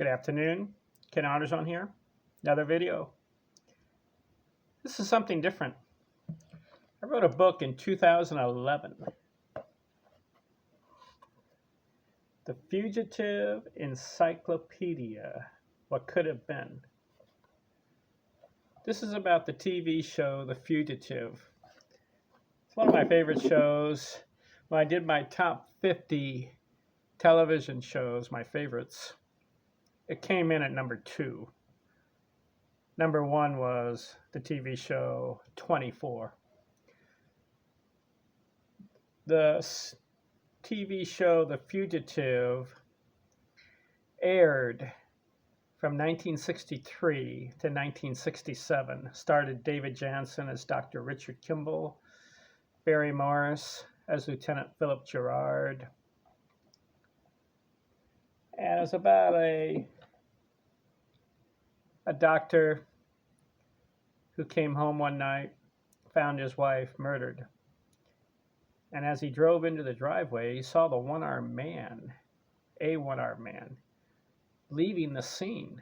Good afternoon. Ken Anderson here. Another video. This is something different. I wrote a book in 2011. The Fugitive Encyclopedia. What Could Have Been. This is about the TV show The Fugitive. It's one of my favorite shows. When I did my top 50 television shows, my favorites, it came in at number 2. Number 1 was the TV show 24. The TV show The Fugitive aired from 1963 to 1967. Started David Jansen as Dr. Richard Kimball, Barry Morris as Lieutenant Philip Gerard. And it was about a doctor who came home one night, found his wife murdered. And as he drove into the driveway, he saw the one-armed man, leaving the scene,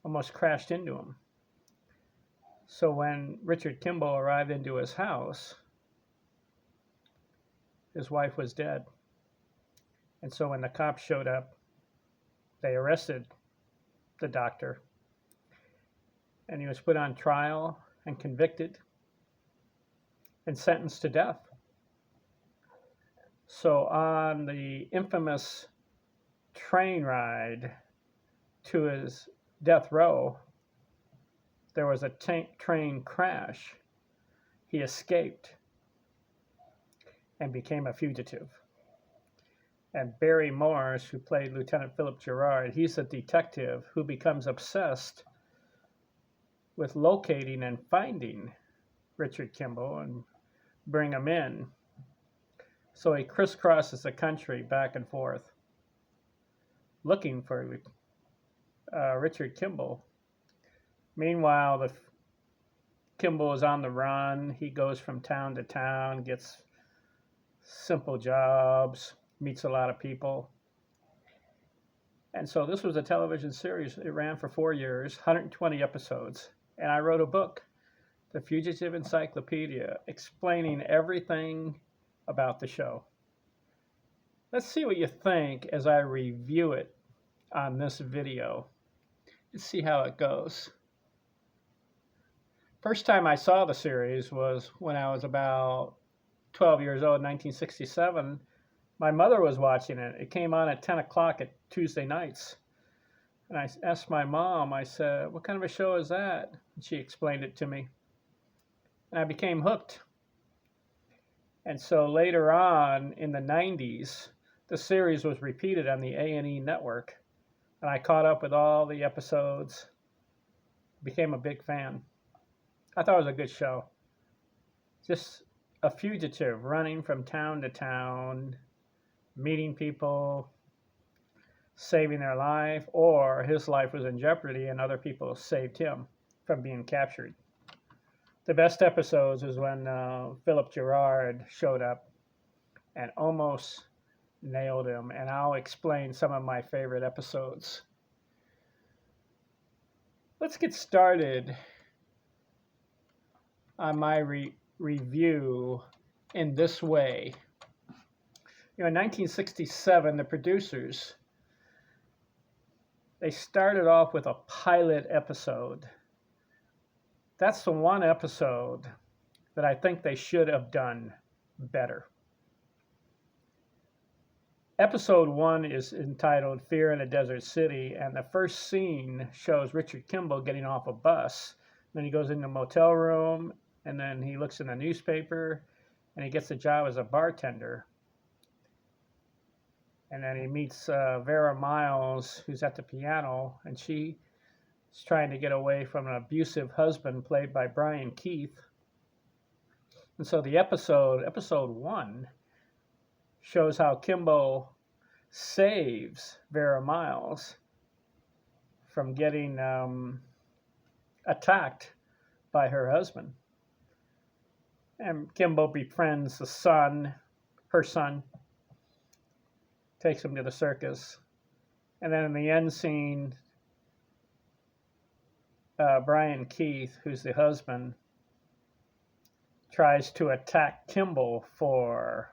almost crashed into him. So when Richard Kimball arrived into his house, his wife was dead. And so when the cops showed up, they arrested the doctor. And he was put on trial and convicted and sentenced to death. So on the infamous train ride to his death row, there was a train crash. He escaped and became a fugitive. And Barry Morris, who played Lieutenant Philip Gerard, he's a detective who becomes obsessed with locating and finding Richard Kimball and bring him in. So he crisscrosses the country back and forth looking for Richard Kimball. Meanwhile, Kimball is on the run. He goes from town to town, gets simple jobs, meets a lot of people. And so this was a television series. It ran for 4 years, 120 episodes. And I wrote a book, The Fugitive Encyclopedia, explaining everything about the show. Let's see what you think as I review it on this video. Let's see how it goes. First time I saw the series was when I was about 12 years old, 1967. My mother was watching it. It came on at 10 o'clock at Tuesday nights. And I asked my mom, I said, "What kind of a show is that?" And she explained it to me. And I became hooked. And so later on in the 90s, the series was repeated on the A&E network. And I caught up with all the episodes, became a big fan. I thought it was a good show. Just a fugitive running from town to town, meeting people, saving their life, or his life was in jeopardy and other people saved him from being captured. The best episodes was when Philip Gerard showed up and almost nailed him, and I'll explain some of my favorite episodes. Let's get started on my review in this way. In 1967, the producers, they started off with a pilot episode. That's the one episode that I think they should have done better. Episode 1 is entitled Fear in a Desert City, and the first scene shows Richard Kimball getting off a bus. Then he goes in the motel room, and then he looks in the newspaper, and he gets a job as a bartender. And then he meets Vera Miles, who's at the piano, and she's trying to get away from an abusive husband played by Brian Keith. And so the episode 1, shows how Kimball saves Vera Miles from getting attacked by her husband. And Kimball befriends her son, takes him to the circus, And then in the end scene, Brian Keith, who's the husband, tries to attack Kimball for,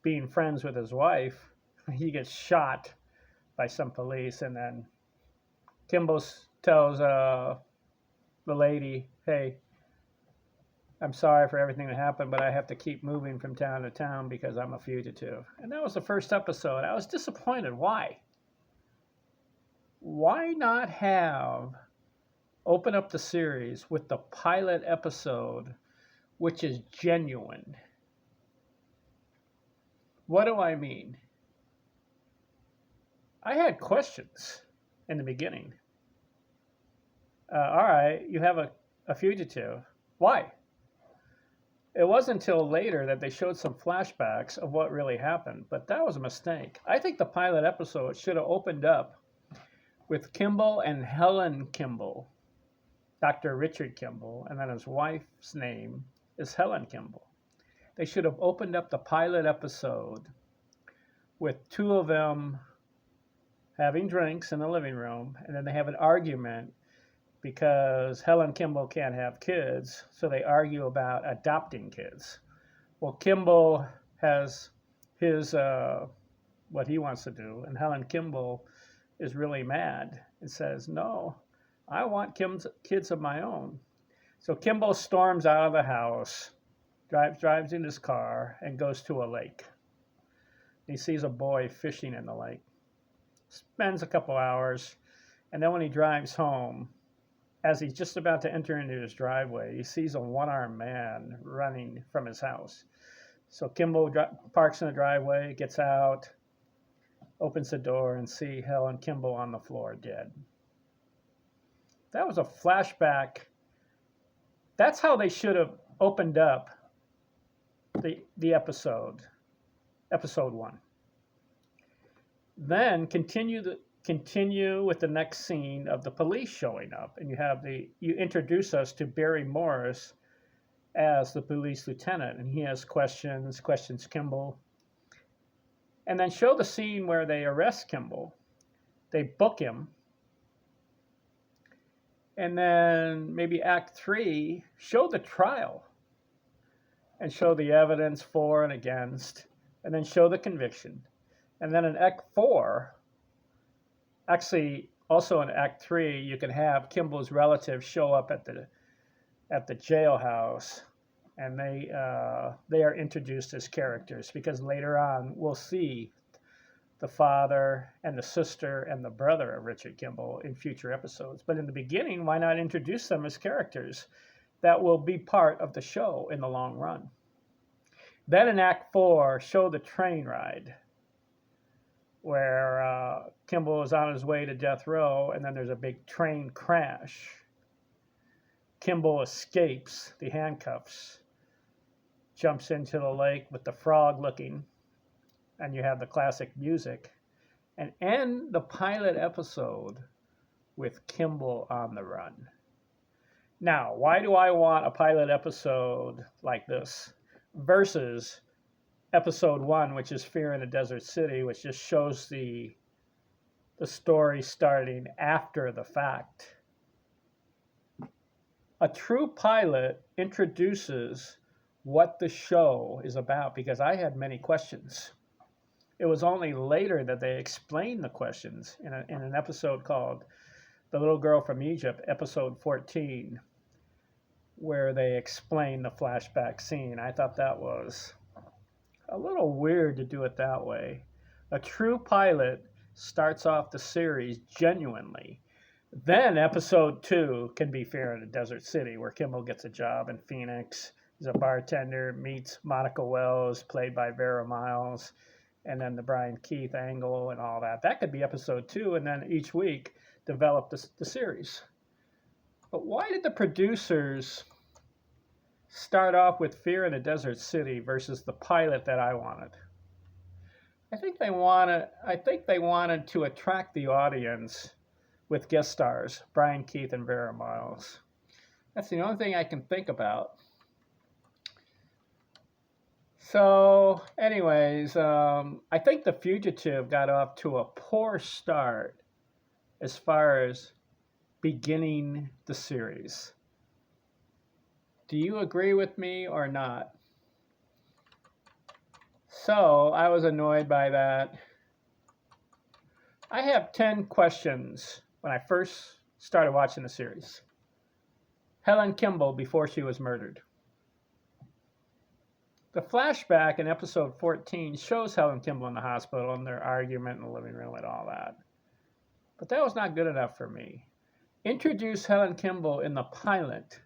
being friends with his wife. He gets shot by some police, and then Kimball tells the lady, "Hey, I'm sorry for everything that happened, but I have to keep moving from town to town because I'm a fugitive." And that was the first episode. I was disappointed. Why? Why not open up the series with the pilot episode, which is genuine? What do I mean? I had questions in the beginning. All right, you have a fugitive. Why? It wasn't until later that they showed some flashbacks of what really happened, but that was a mistake. I think the pilot episode should have opened up with Kimball and Helen Kimball, Dr. Richard Kimball, and then his wife's name is Helen Kimball. They should have opened up the pilot episode with two of them having drinks in the living room, and then they have an argument because Helen Kimball can't have kids, so they argue about adopting kids. Well, Kimball has his what he wants to do, and Helen Kimball is really mad and says, "No, I want kids of my own." So Kimball storms out of the house, drives in his car, and goes to a lake. He sees a boy fishing in the lake, spends a couple hours, and then when he drives home, as he's just about to enter into his driveway, he sees a one-armed man running from his house. So Kimball parks in the driveway, gets out, opens the door, and see Helen Kimball on the floor dead. That was a flashback. That's how they should have opened up the episode 1. Then continue with the next scene of the police showing up, and you introduce us to Barry Morris as the police lieutenant, and he has questions Kimball, and then show the scene where they arrest Kimball, they book him, and then maybe Act 3 show the trial and show the evidence for and against, and then show the conviction, and then in Act 4. Actually, also in Act 3, you can have Kimball's relatives show up at the jailhouse, and they are introduced as characters, because later on we'll see the father and the sister and the brother of Richard Kimball in future episodes. But in the beginning, why not introduce them as characters that will be part of the show in the long run? Then in Act 4, show the train ride, where Kimball is on his way to death row, and then there's a big train crash. Kimball escapes the handcuffs, jumps into the lake with the frog looking, and you have the classic music, and end the pilot episode with Kimball on the run. Now, why do I want a pilot episode like this versus episode 1, which is Fear in a Desert City, which just shows the story starting after the fact? A true pilot introduces what the show is about, because I had many questions. It was only later that they explained the questions in an episode called The Little Girl from Egypt, episode 14, where they explain the flashback scene. I thought that was a little weird to do it that way. A true pilot starts off the series genuinely. Then episode 2 can be Fear in a Desert City, where Kimball gets a job in Phoenix. He's a bartender, meets Monica Wells, played by Vera Miles, and then the Brian Keith angle and all that. That could be episode 2, and then each week develop the series. But why did the producers start off with Fear in a Desert City versus the pilot that I wanted? I think they wanted to attract the audience with guest stars, Brian Keith and Vera Miles. That's the only thing I can think about. So, anyways, I think The Fugitive got off to a poor start as far as beginning the series. Do you agree with me or not? So, I was annoyed by that. I have 10 questions when I first started watching the series. Helen Kimball before she was murdered. The flashback in episode 14 shows Helen Kimball in the hospital and their argument in the living room and all that. But that was not good enough for me. Introduce Helen Kimball in the pilot.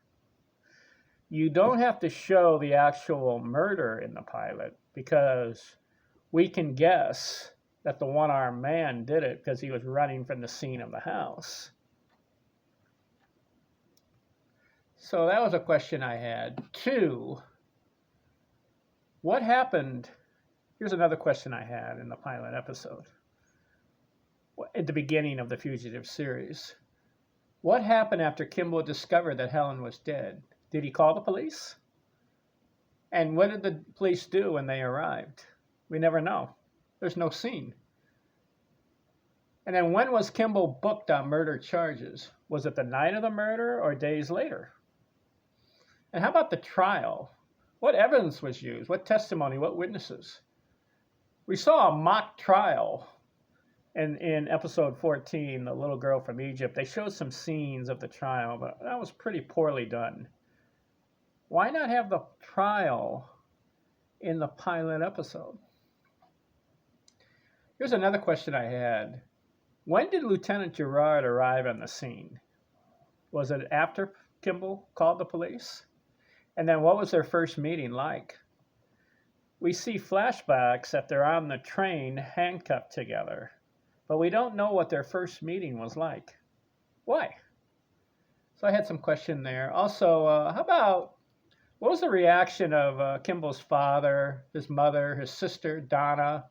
You don't have to show the actual murder in the pilot because we can guess that the one-armed man did it because he was running from the scene of the house. So that was a question I had. 2, what happened? Here's another question I had in the pilot episode. At the beginning of the Fugitive series. What happened after Kimball discovered that Helen was dead? Did he call the police? And what did the police do when they arrived? We never know. There's no scene. And then when was Kimball booked on murder charges? Was it the night of the murder or days later? And how about the trial? What evidence was used? What testimony? What witnesses? We saw a mock trial in episode 14, The Little Girl from Egypt. They showed some scenes of the trial, but that was pretty poorly done. Why not have the trial in the pilot episode? Here's another question I had. When did Lieutenant Gerard arrive on the scene? Was it after Kimball called the police? And then what was their first meeting like? We see flashbacks that they're on the train handcuffed together, but we don't know what their first meeting was like. Why? So I had some question there. Also, how about, what was the reaction of Kimball's father, his mother, his sister, Donna,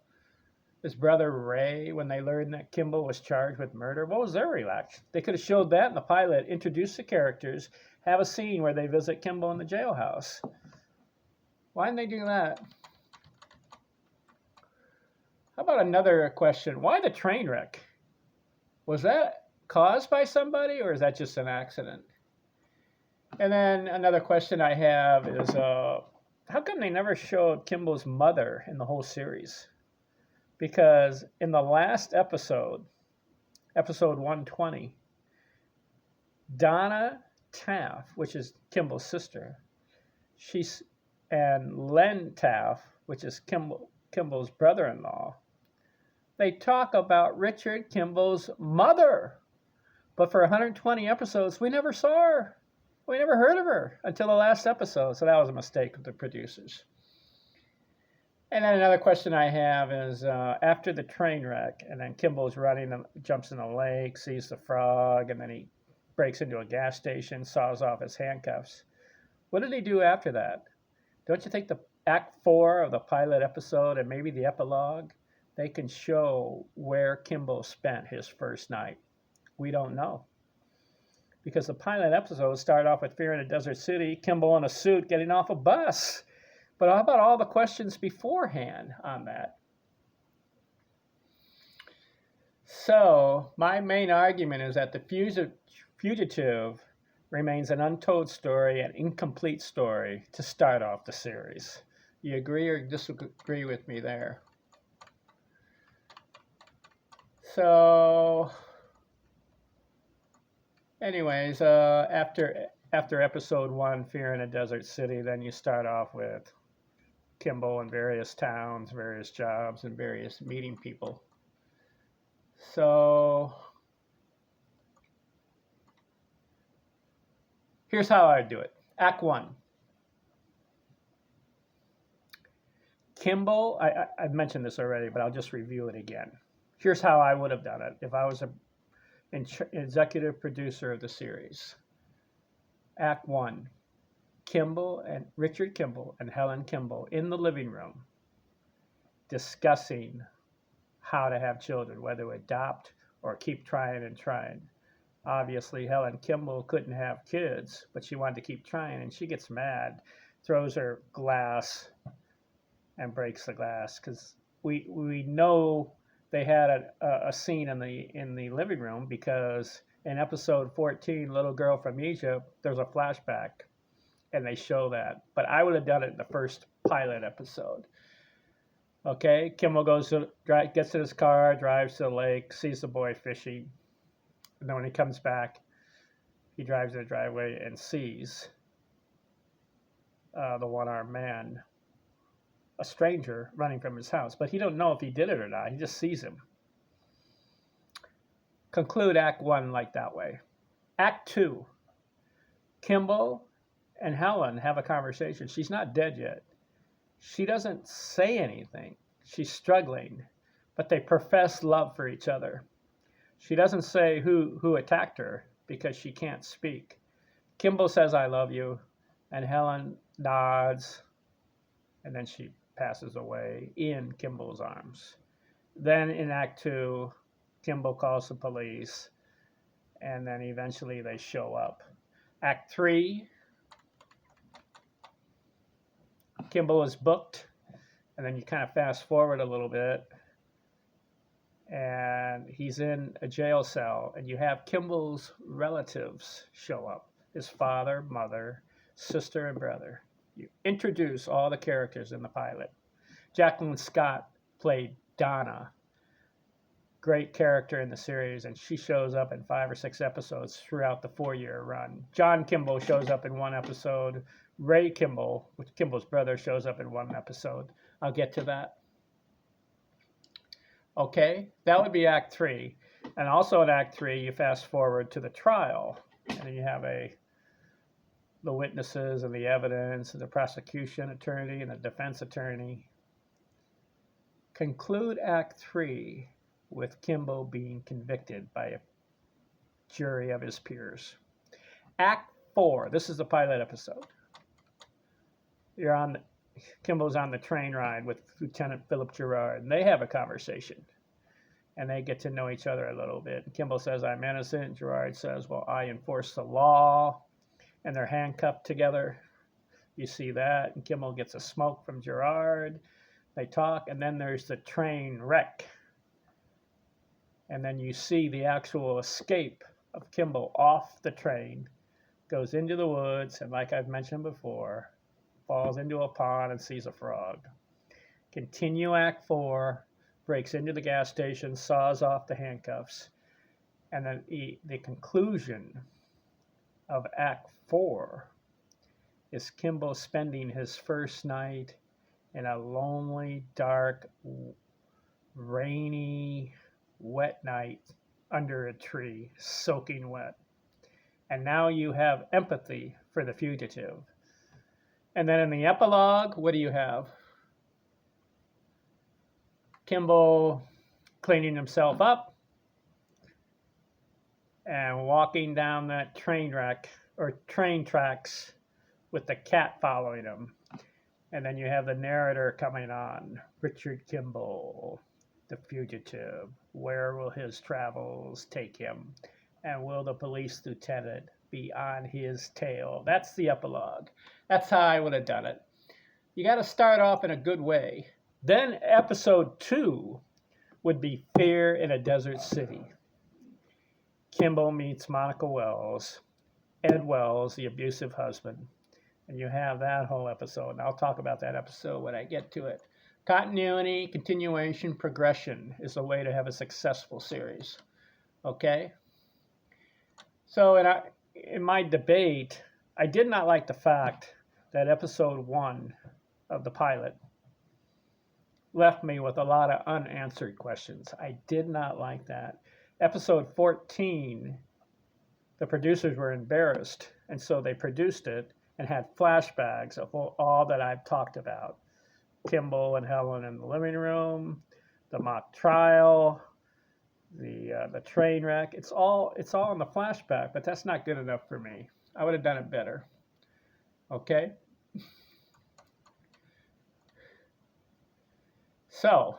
his brother, Ray, when they learned that Kimball was charged with murder? What was their reaction? They could have showed that in the pilot, introduce the characters, have a scene where they visit Kimball in the jailhouse. Why didn't they do that? How about another question? Why the train wreck? Was that caused by somebody or is that just an accident? And then another question I have is, how come they never showed Kimball's mother in the whole series? Because in the last episode, episode 120, Donna Taff, which is Kimball's sister, and Len Taff, which is Kimball's brother-in-law, they talk about Richard Kimball's mother. But for 120 episodes, we never saw her. We never heard of her until the last episode. So that was a mistake of the producers. And then another question I have is, after the train wreck, and then Kimball's running, jumps in the lake, sees the frog, and then he breaks into a gas station, saws off his handcuffs. What did he do after that? Don't you think the Act 4 of the pilot episode and maybe the epilogue, they can show where Kimball spent his first night? We don't know. Because the pilot episode started off with Fear in a Desert City, Kimball in a suit getting off a bus. But how about all the questions beforehand on that? So my main argument is that the Fugitive remains an untold story, an incomplete story to start off the series. You agree or disagree with me there? So anyways, after episode 1, Fear in a Desert City, then you start off with Kimball in various towns, various jobs, and various meeting people. So here's how I do it. Act 1. Kimball, I've mentioned this already, but I'll just review it again. Here's how I would have done it if I was an executive producer of the series. Act 1. Richard Kimball and Helen Kimball in the living room discussing how to have children, whether to adopt or keep trying and trying. Obviously, Helen Kimball couldn't have kids, but she wanted to keep trying, and she gets mad, throws her glass and breaks the glass because we know they had a scene in the living room because in episode 14, Little Girl from Egypt, there's a flashback and they show that. But I would have done it in the first pilot episode. Okay, Kimball gets in his car, drives to the lake, sees the boy fishing, and then when he comes back, he drives in the driveway and sees the one-armed man, a stranger, running from his house. But he don't know if he did it or not. He just sees him. Conclude Act 1 like that way. Act 2, Kimball and Helen have a conversation. She's not dead yet. She doesn't say anything. She's struggling, but they profess love for each other. She doesn't say who attacked her because she can't speak. Kimball says, "I love you," and Helen nods, and then she passes away in Kimball's arms. Then in Act 2, Kimball calls the police, and then eventually they show up. Act 3, Kimball is booked, and then you kind of fast forward a little bit, and he's in a jail cell, and you have Kimball's relatives show up, his father, mother, sister, and brother. You introduce all the characters in the pilot. Jacqueline Scott played Donna, great character in the series, and she shows up in 5 or 6 episodes throughout the 4-year run. John Kimball shows up in 1 episode. Ray Kimball, which Kimball's brother, shows up in 1 episode. I'll get to that. Okay, that would be Act 3. And also in Act 3, you fast forward to the trial, and then you have the witnesses and the evidence and the prosecution attorney and the defense attorney. Conclude Act 3 with Kimball being convicted by a jury of his peers. Act 4, this is the pilot episode. Kimball's on the train ride with Lieutenant Philip Gerard, and they have a conversation. And they get to know each other a little bit. Kimball says, "I'm innocent." Gerard says, "Well, I enforce the law." And they're handcuffed together. You see that. And Kimball gets a smoke from Gerard. They talk, and then there's the train wreck. And then you see the actual escape of Kimball off the train, goes into the woods, and like I've mentioned before, falls into a pond and sees a frog. Continue Act 4, breaks into the gas station, saws off the handcuffs, and then the conclusion of Act 4 is Kimball spending his first night in a lonely, dark, rainy, wet night under a tree, soaking wet. And now you have empathy for the fugitive. And then in the epilogue, what do you have? Kimball cleaning himself up and walking down that train wreck or train tracks with the cat following him. And then you have the narrator coming on, Richard Kimball, the fugitive. Where will his travels take him? And will the police lieutenant be on his tail? That's the epilogue. That's how I would have done it. You got to start off in a good way. Then episode 2 would be Fear in a Desert City. Kimball meets Monica Wells, Ed Wells, the abusive husband. And you have that whole episode. And I'll talk about that episode when I get to it. Continuity, continuation, progression is the way to have a successful series. Okay? So in my debate, I did not like the fact that episode 1 of the pilot left me with a lot of unanswered questions. I did not like that. Episode 14, the producers were embarrassed, and so they produced it and had flashbacks of all that I've talked about. Kimball and Helen in the living room, the mock trial, the train wreck. It's all in the flashback, but that's not good enough for me. I would have done it better. Okay? So,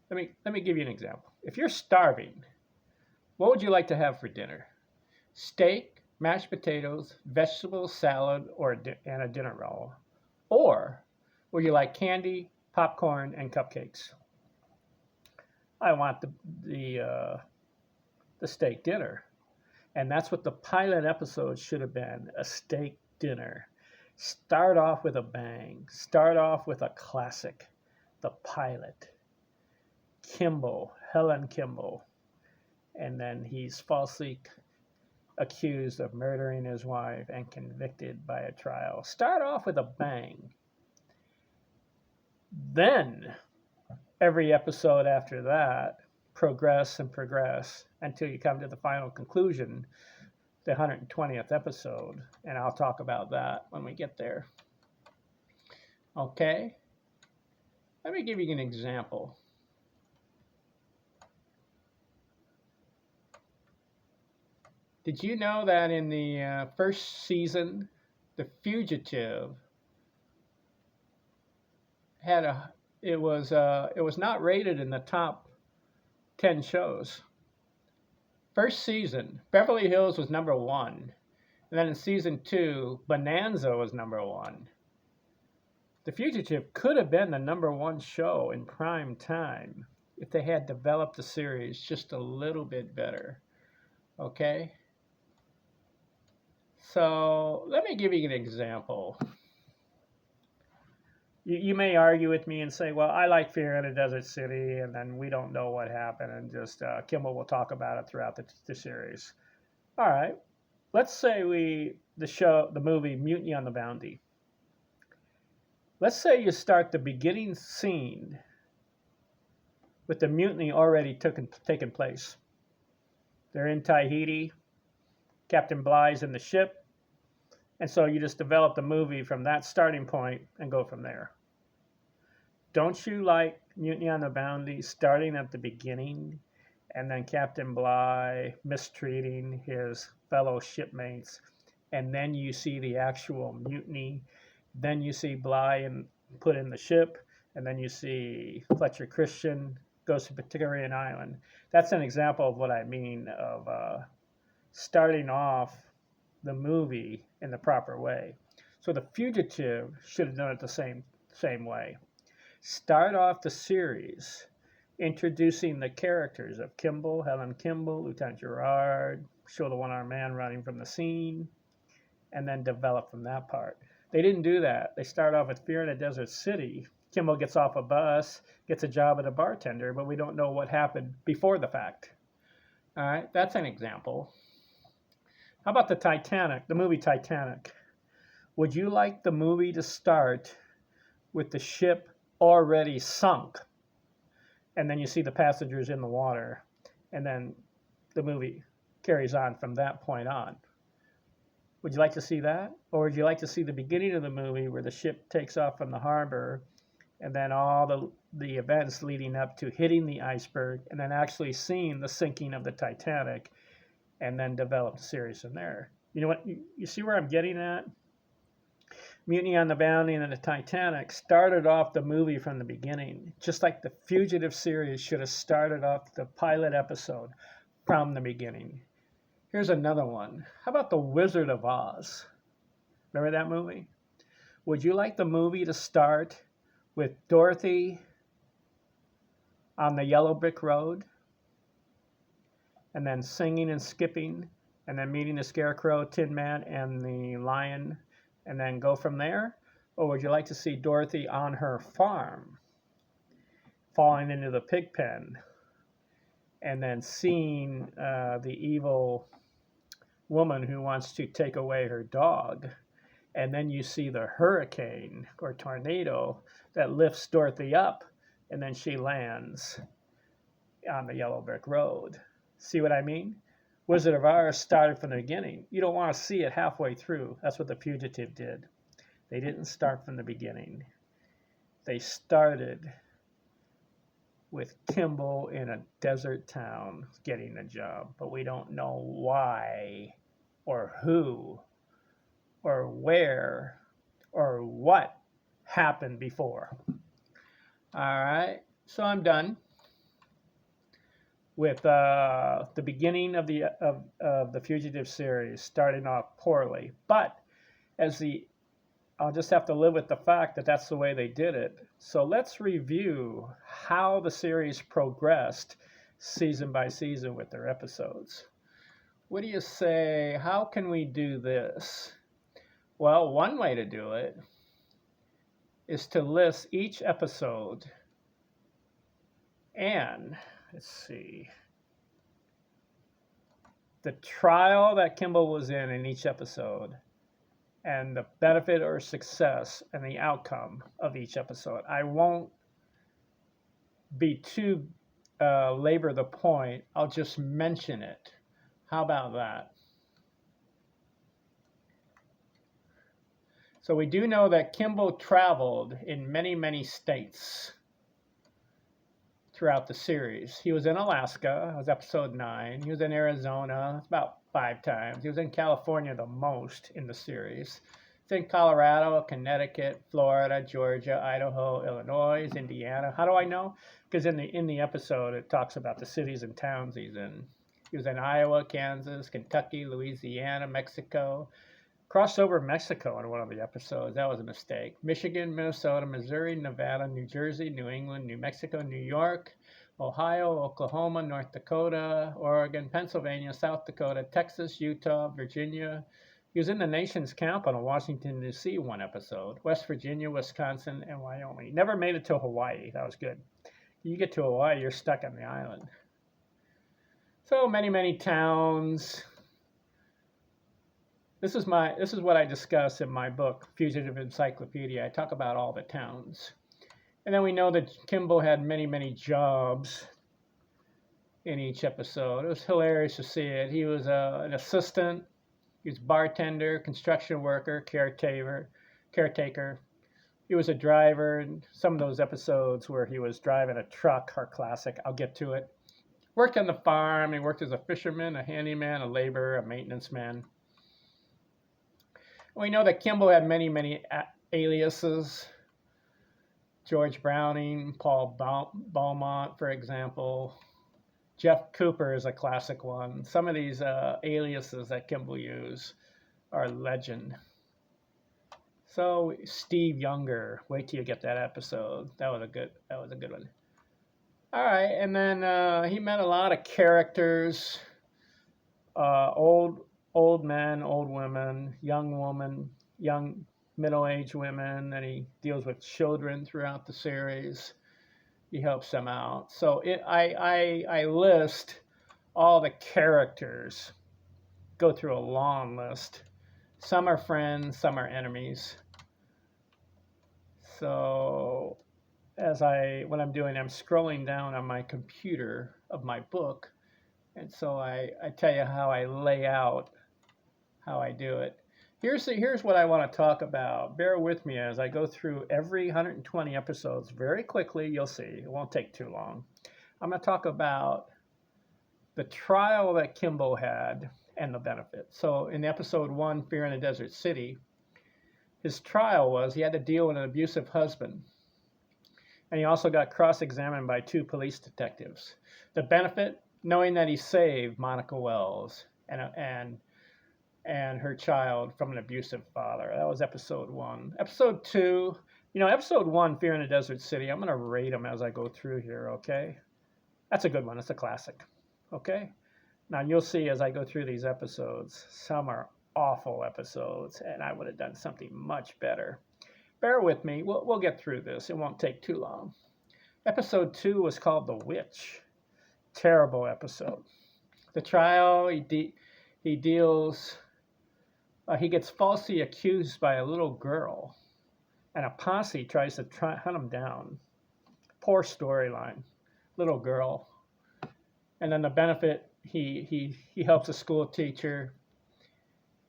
let me give you an example. If you're starving, what would you like to have for dinner? Steak, mashed potatoes, vegetable salad, and a dinner roll. Or Would you like candy, popcorn, and cupcakes? I want the steak dinner. And that's what the pilot episode should have been, a steak dinner. Start off with a bang. Start off with a classic, the pilot. Helen Kimball. And then he's falsely accused of murdering his wife and convicted by a trial. Start off with a bang. Then, every episode after that, progress and progress until you come to the final conclusion, the 120th episode, and I'll talk about that when we get there. Okay? Let me give you an example. Did you know that in the first season, The Fugitive it was not rated in the top 10 shows. First season, Beverly Hills was number 1. And then in season 2, Bonanza was number 1. The Fugitive could have been the number 1 show in prime time if they had developed the series just a little bit better. Okay? So let me give you an example. You may argue with me and say, well, I like Fear in a Desert City, and then we don't know what happened, and just Kimball will talk about it throughout the series. All right. Let's say the movie Mutiny on the Bounty. Let's say you start the beginning scene with the mutiny already taken place. They're in Tahiti. Captain Bligh's in the ship. And so you just develop the movie from that starting point and go from there. Don't you like Mutiny on the Bounty starting at the beginning and then Captain Bligh mistreating his fellow shipmates, and then you see the actual mutiny, then you see Bligh put in the ship, and then you see Fletcher Christian goes to Pitcairn Island. That's an example of what I mean of starting off the movie in the proper way. So The Fugitive should have done it the same way. Start off the series introducing the characters of Helen Kimball, Lieutenant Gerard, show the one-armed man running from the scene, and then develop from that part. They didn't do that. They start off with Fear in a Desert City. Kimball gets off a bus, gets a job as a bartender, but we don't know what happened before the fact. All right, that's an example. How about the movie Titanic? Would you like the movie to start with the ship already sunk, and then you see the passengers in the water, and then the movie carries on from that point on? Would you like to see that? Or would you like to see the beginning of the movie where the ship takes off from the harbor, and then all the events leading up to hitting the iceberg, and then actually seeing the sinking of the Titanic, and then develop the series from there? You know what? You see where I'm getting at? Mutiny on the Bounty and the Titanic started off the movie from the beginning, just like the Fugitive series should have started off the pilot episode from the beginning. Here's another one. How about The Wizard of Oz? Remember that movie? Would you like the movie to start with Dorothy on the yellow brick road, and then singing and skipping, and then meeting the Scarecrow, Tin Man, and the Lion, and then go from there? Or would you like to see Dorothy on her farm, falling into the pig pen, and then seeing the evil woman who wants to take away her dog, and then you see the hurricane or tornado that lifts Dorothy up, and then she lands on the yellow brick road? See what I mean? Wizard of Oz started from the beginning. You don't want to see it halfway through. That's what The Fugitive did. They didn't start from the beginning. They started with Kimball in a desert town getting a job, but we don't know why or who or where or what happened before. All right, so I'm done with the beginning of the Fugitive series starting off poorly. But as the I'll just have to live with the fact that that's the way they did it. So let's review how the series progressed season by season with their episodes. What do you say? How can we do this? Well, one way to do it is to list each episode and, let's see, the trial that Kimball was in each episode, and the benefit or success and the outcome of each episode. I won't be too labor the point. I'll just mention it. How about that? So we do know that Kimball traveled in many, many states throughout the series. He was in Alaska, that was episode 9. He was in Arizona about 5 times. He was in California the most in the series. He's in Colorado, Connecticut, Florida, Georgia, Idaho, Illinois, Indiana. How do I know? Because in the episode it talks about the cities and towns he's in. He was in Iowa, Kansas, Kentucky, Louisiana, Mexico. Crossed over Mexico in one of the episodes. That was a mistake. Michigan, Minnesota, Missouri, Nevada, New Jersey, New England, New Mexico, New York, Ohio, Oklahoma, North Dakota, Oregon, Pennsylvania, South Dakota, Texas, Utah, Virginia. He was in the nation's capital, Washington, D.C., one episode. West Virginia, Wisconsin, and Wyoming. Never made it to Hawaii. That was good. You get to Hawaii, you're stuck on the island. So many, many towns. This is what I discuss in my book, Fugitive Encyclopedia. I talk about all the towns. And then we know that Kimball had many, many jobs in each episode. It was hilarious to see it. He was an assistant, he was bartender, construction worker, caretaker. He was a driver. And some of those episodes where he was driving a truck are classic. I'll get to it. Worked on the farm. He worked as a fisherman, a handyman, a laborer, a maintenance man. We know that Kimball had many, many aliases. George Browning, Paul Beaumont, for example. Jeff Cooper is a classic one. Some of these aliases that Kimball used are legend. So Steve Younger, wait till you get that episode. That was a good one. All right, and then he met a lot of characters, old men, old women, young middle-aged women, and he deals with children throughout the series. He helps them out. So I list all the characters, go through a long list. Some are friends, some are enemies. So what I'm doing, I'm scrolling down on my computer of my book, and so I tell you how I lay out how I do it. Here's what I want to talk about. Bear with me as I go through every 120 episodes very quickly. You'll see. It won't take too long. I'm going to talk about the trial that Kimball had and the benefit. So in episode 1, Fear in a Desert City, his trial was he had to deal with an abusive husband. And he also got cross-examined by 2 police detectives. The benefit, knowing that he saved Monica Wells and her child from an abusive father. That was episode 1. Episode 2, episode 1, Fear in a Desert City, I'm going to rate them as I go through here, okay? That's a good one. It's a classic, okay? Now, you'll see as I go through these episodes, some are awful episodes, and I would have done something much better. Bear with me. We'll get through this. It won't take too long. Episode 2 was called The Witch. Terrible episode. The trial, he deals... he gets falsely accused by a little girl, and a posse tries to hunt him down. Poor storyline. Little girl. And then the benefit, he helps a school teacher,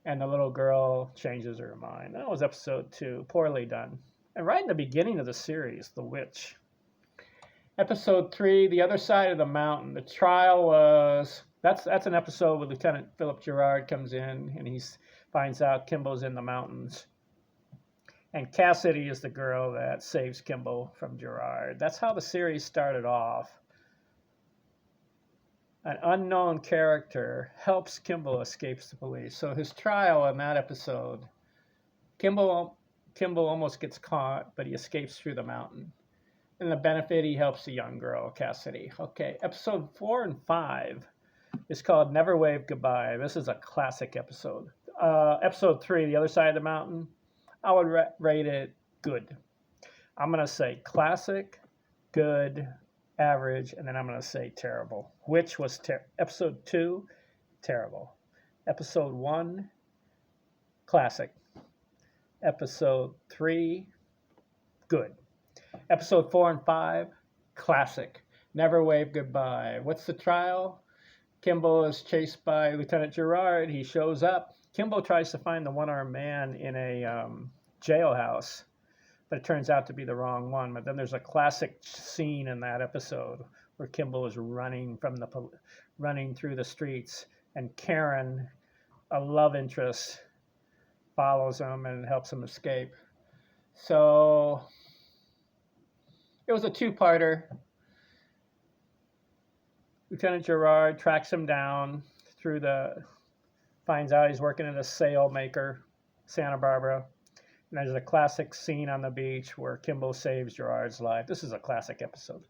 and the little girl changes her mind. That was episode 2. Poorly done. And right in the beginning of the series, The Witch. Episode 3, The Other Side of the Mountain. The trial was... That's an episode where Lieutenant Philip Gerard comes in, and he finds out Kimball's in the mountains. And Cassidy is the girl that saves Kimball from Gerard. That's how the series started off. An unknown character helps Kimball escape the police. So his trial in that episode, Kimball Kimball almost gets caught, but he escapes through the mountain. And the benefit, he helps the young girl, Cassidy. Okay, episode 4 and 5 is called Never Wave Goodbye. This is a classic episode. Episode 3, The Other Side of the Mountain, I would rate it good. I'm going to say classic, good, average, and then I'm going to say terrible. Which was episode 2, terrible. Episode 1, classic. Episode 3, good. Episode 4 and 5, classic. Never Wave Goodbye. What's the trial? Kimball is chased by Lieutenant Gerard. He shows up. Kimball tries to find the one-armed man in a jailhouse, but it turns out to be the wrong one. But then there's a classic scene in that episode where Kimball is running through the streets, and Karen, a love interest, follows him and helps him escape. So it was a two-parter. Lieutenant Gerard tracks him down finds out he's working at a sail maker, Santa Barbara. And there's a classic scene on the beach where Kimball saves Gerard's life. This is a classic episode.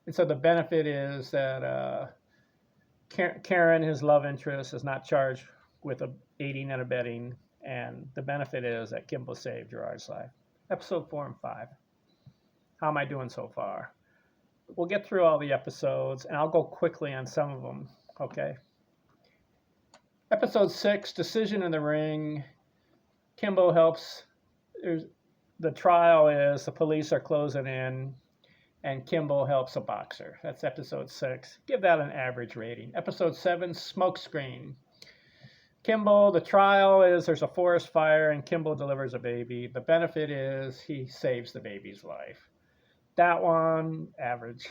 And so the benefit is that Karen, his love interest, is not charged with aiding and abetting. And the benefit is that Kimball saved Gerard's life. Episode 4 and 5. How am I doing so far? We'll get through all the episodes, and I'll go quickly on some of them, okay? Episode 6, Decision in the Ring. Kimball helps. The trial is the police are closing in, and Kimball helps a boxer. That's episode 6. Give that an average rating. Episode 7, Smokescreen. Kimball, the trial is there's a forest fire, and Kimball delivers a baby. The benefit is he saves the baby's life. That one, average.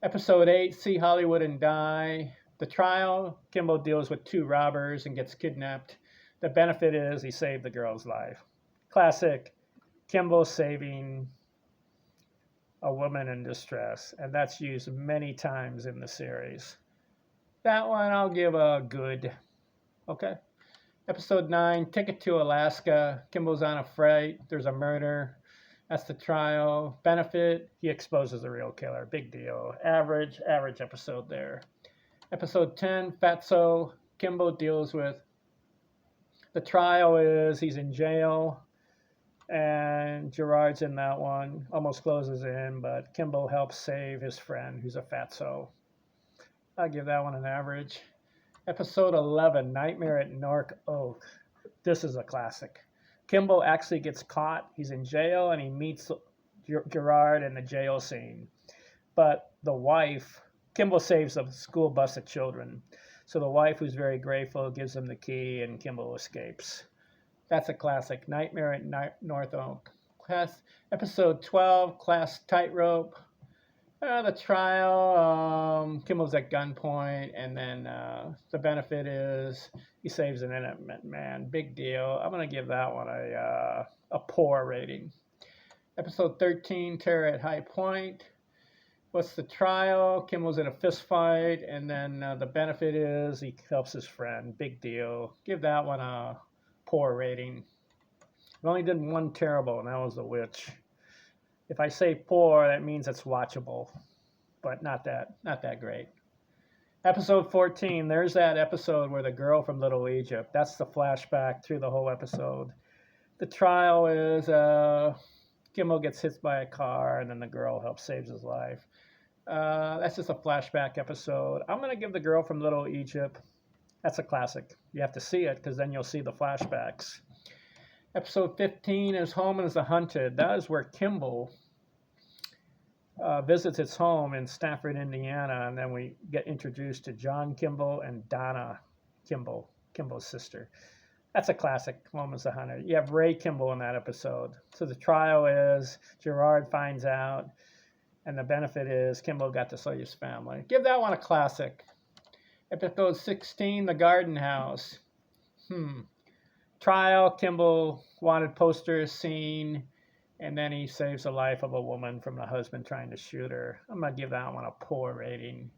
Episode 8, See Hollywood and Die. The trial, Kimball deals with 2 robbers and gets kidnapped. The benefit is he saved the girl's life. Classic, Kimball saving a woman in distress. And that's used many times in the series. That one I'll give a good. Okay. Episode 9, Ticket to Alaska. Kimball's on a freight. There's a murder. That's the trial. Benefit, he exposes the real killer. Big deal. Average episode there. Episode 10, Fatso. Kimball deals with the trial is he's in jail, and Gerard's in that one. Almost closes in, but Kimball helps save his friend who's a fatso. I'll give that one an average. Episode 11, Nightmare at Nork Oak. This is a classic. Kimball actually gets caught. He's in jail, and he meets Gerard in the jail scene. But the wife, Kimball saves a school bus of children. So the wife, who's very grateful, gives him the key, and Kimball escapes. That's a classic. Nightmare at North Oak. Episode 12, Class Tightrope. The trial, Kimball's at gunpoint, and then the benefit is he saves an innocent man. Big deal. I'm going to give that one a poor rating. Episode 13, Terror at High Point. What's the trial? Kimball's in a fist fight, and then the benefit is he helps his friend. Big deal. Give that one a poor rating. We only did one terrible, and that was The Witch. If I say poor, that means it's watchable, but not that great. Episode 14, there's that episode where the girl from Little Egypt, that's the flashback through the whole episode. The trial is Kimball gets hit by a car, and then the girl helps saves his life. That's just a flashback episode. I'm going to give the girl from Little Egypt. That's a classic. You have to see it, because then you'll see the flashbacks. Episode 15 is Home is the Hunted. That is where Kimball visits his home in Stafford, Indiana, and then we get introduced to John Kimball and Donna Kimball, Kimball's sister. That's a classic, Home is the Hunted. You have Ray Kimball in that episode. So the trial is Gerard finds out, and the benefit is Kimball got to see his family. Give that one a classic. Episode 16, The Garden House. Trial, Kimball wanted posters seen, and then he saves the life of a woman from the husband trying to shoot her. I'm going to give that one a poor rating.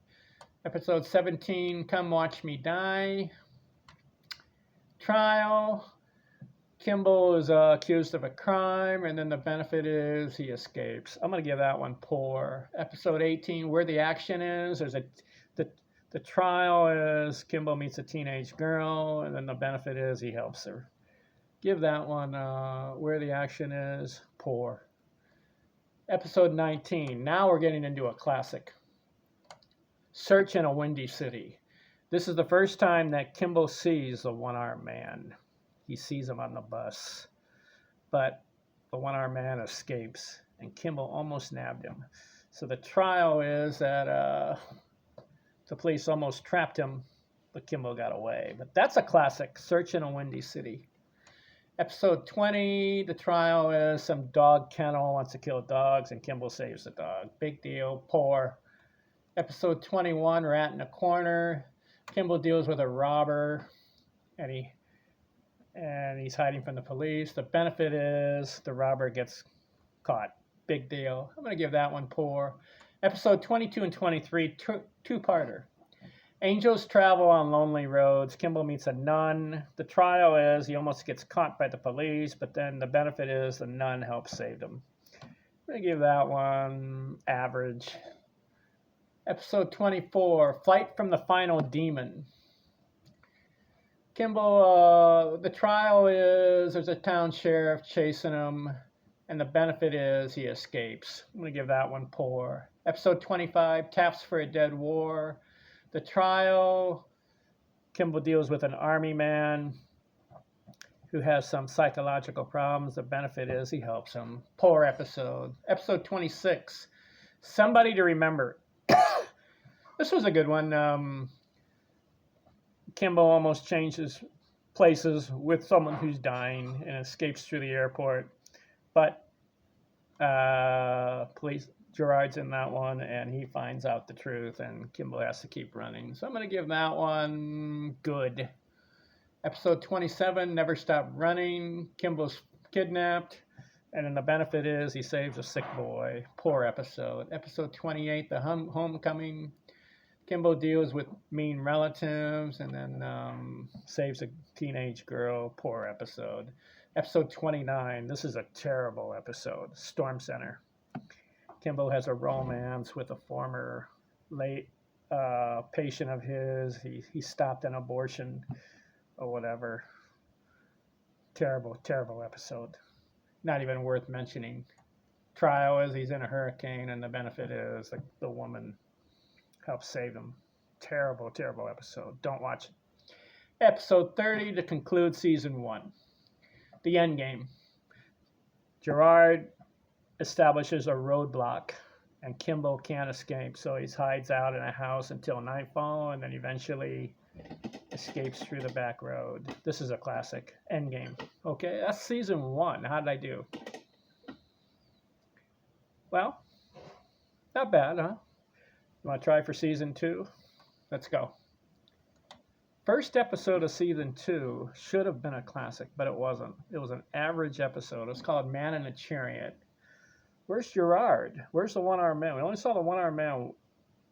Episode 17, Come Watch Me Die. Trial, Kimball is accused of a crime, and then the benefit is he escapes. I'm going to give that one poor. Episode 18, where the action is. The, the trial is Kimball meets a teenage girl, and then the benefit is he helps her. Give that one where the action is, poor. Episode 19, now we're getting into a classic. Search in a Windy City. This is the first time that Kimball sees the one-armed man. He sees him on the bus, but the one-armed man escapes, and Kimball almost nabbed him. So the trial is that the police almost trapped him, but Kimball got away. But that's a classic, Search in a Windy City. Episode 20, the trial is some dog kennel wants to kill dogs, and Kimball saves the dog. Big deal, poor. Episode 21, Rat in a Corner. Kimball deals with a robber, and he's hiding from the police. The benefit is the robber gets caught. Big deal. I'm going to give that one poor. Episode 22 and 23, two-parter. Angels travel on lonely roads. Kimball meets a nun. The trial is he almost gets caught by the police, but then the benefit is the nun helps save him. I'm going to give that one average. Episode 24, Flight from the Final Demon. Kimball, the trial is there's a town sheriff chasing him, and the benefit is he escapes. I'm going to give that one poor. Episode 25, Taps for a Dead War. The trial, Kimball deals with an army man who has some psychological problems. The benefit is he helps him. Poor episode. Episode 26, Somebody to Remember. This was a good one. Kimball almost changes places with someone who's dying and escapes through the airport. But police Gerard's in that one, and he finds out the truth, and Kimball has to keep running. So I'm going to give that one good. Episode 27, Never Stop Running. Kimball's kidnapped, and then the benefit is he saves a sick boy. Poor episode. Episode 28, The Homecoming. Kimball deals with mean relatives, and then saves a teenage girl. Poor episode. Episode 29, this is a terrible episode. Storm Center. Kimball has a romance with a former late patient of his. He stopped an abortion or whatever. Terrible, terrible episode. Not even worth mentioning. Trial is he's in a hurricane, and the benefit is the woman helps save him. Terrible, terrible episode. Don't watch it. Episode 30 to conclude season 1. The end game. Gerard establishes a roadblock, and Kimball can't escape, so he hides out in a house until nightfall, and then eventually escapes through the back road. This is a classic. Endgame. Okay, that's season 1. How did I do? Well, not bad, huh? You want to try for season 2? Let's go. First episode of season 2 should have been a classic, but it wasn't. It was an average episode. It was called Man in a Chariot. Where's Gerard? Where's the one-armed man? We only saw the one-armed man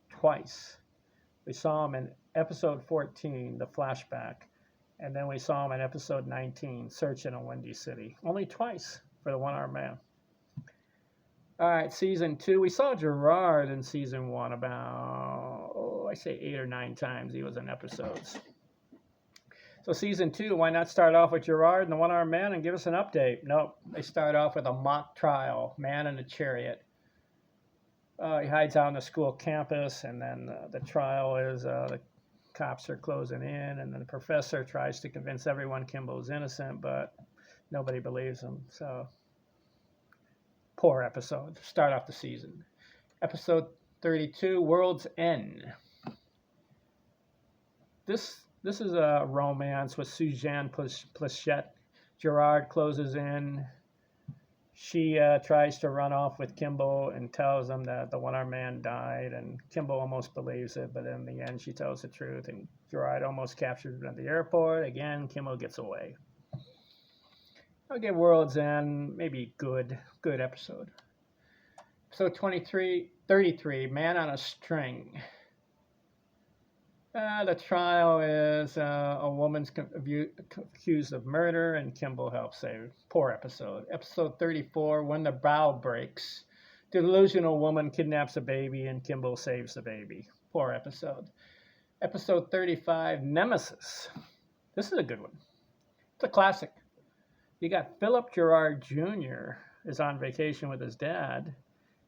twice. We saw him in episode 14, the flashback, and then we saw him in episode 19, Search in a Windy City. Only twice for the one-armed man. All right, season 2. We saw Gerard in season 1 about, I say 8 or 9 times he was in episodes. So season 2, why not start off with Gerard and the one-armed man and give us an update? Nope, they start off with a mock trial, Man in a Chariot. He hides out on the school campus, and then the trial is the cops are closing in, and then the professor tries to convince everyone Kimball's innocent, but nobody believes him. So, poor episode. Start off the season. Episode 32, World's End. This is a romance with Suzanne Plachette. Gerard closes in. She tries to run off with Kimball and tells him that the one-armed man died, and Kimball almost believes it, but in the end she tells the truth, and Gerard almost captures her at the airport. Again, Kimball gets away. I'll give World's End maybe good episode. Episode 33, Man on a String. The trial is a woman's accused of murder, and Kimball helps save. Poor episode. Episode 34, When the Bow Breaks. Delusional woman kidnaps a baby, and Kimball saves the baby. Poor episode. Episode 35, Nemesis. This is a good one. It's a classic. You got Philip Gerard Jr. is on vacation with his dad.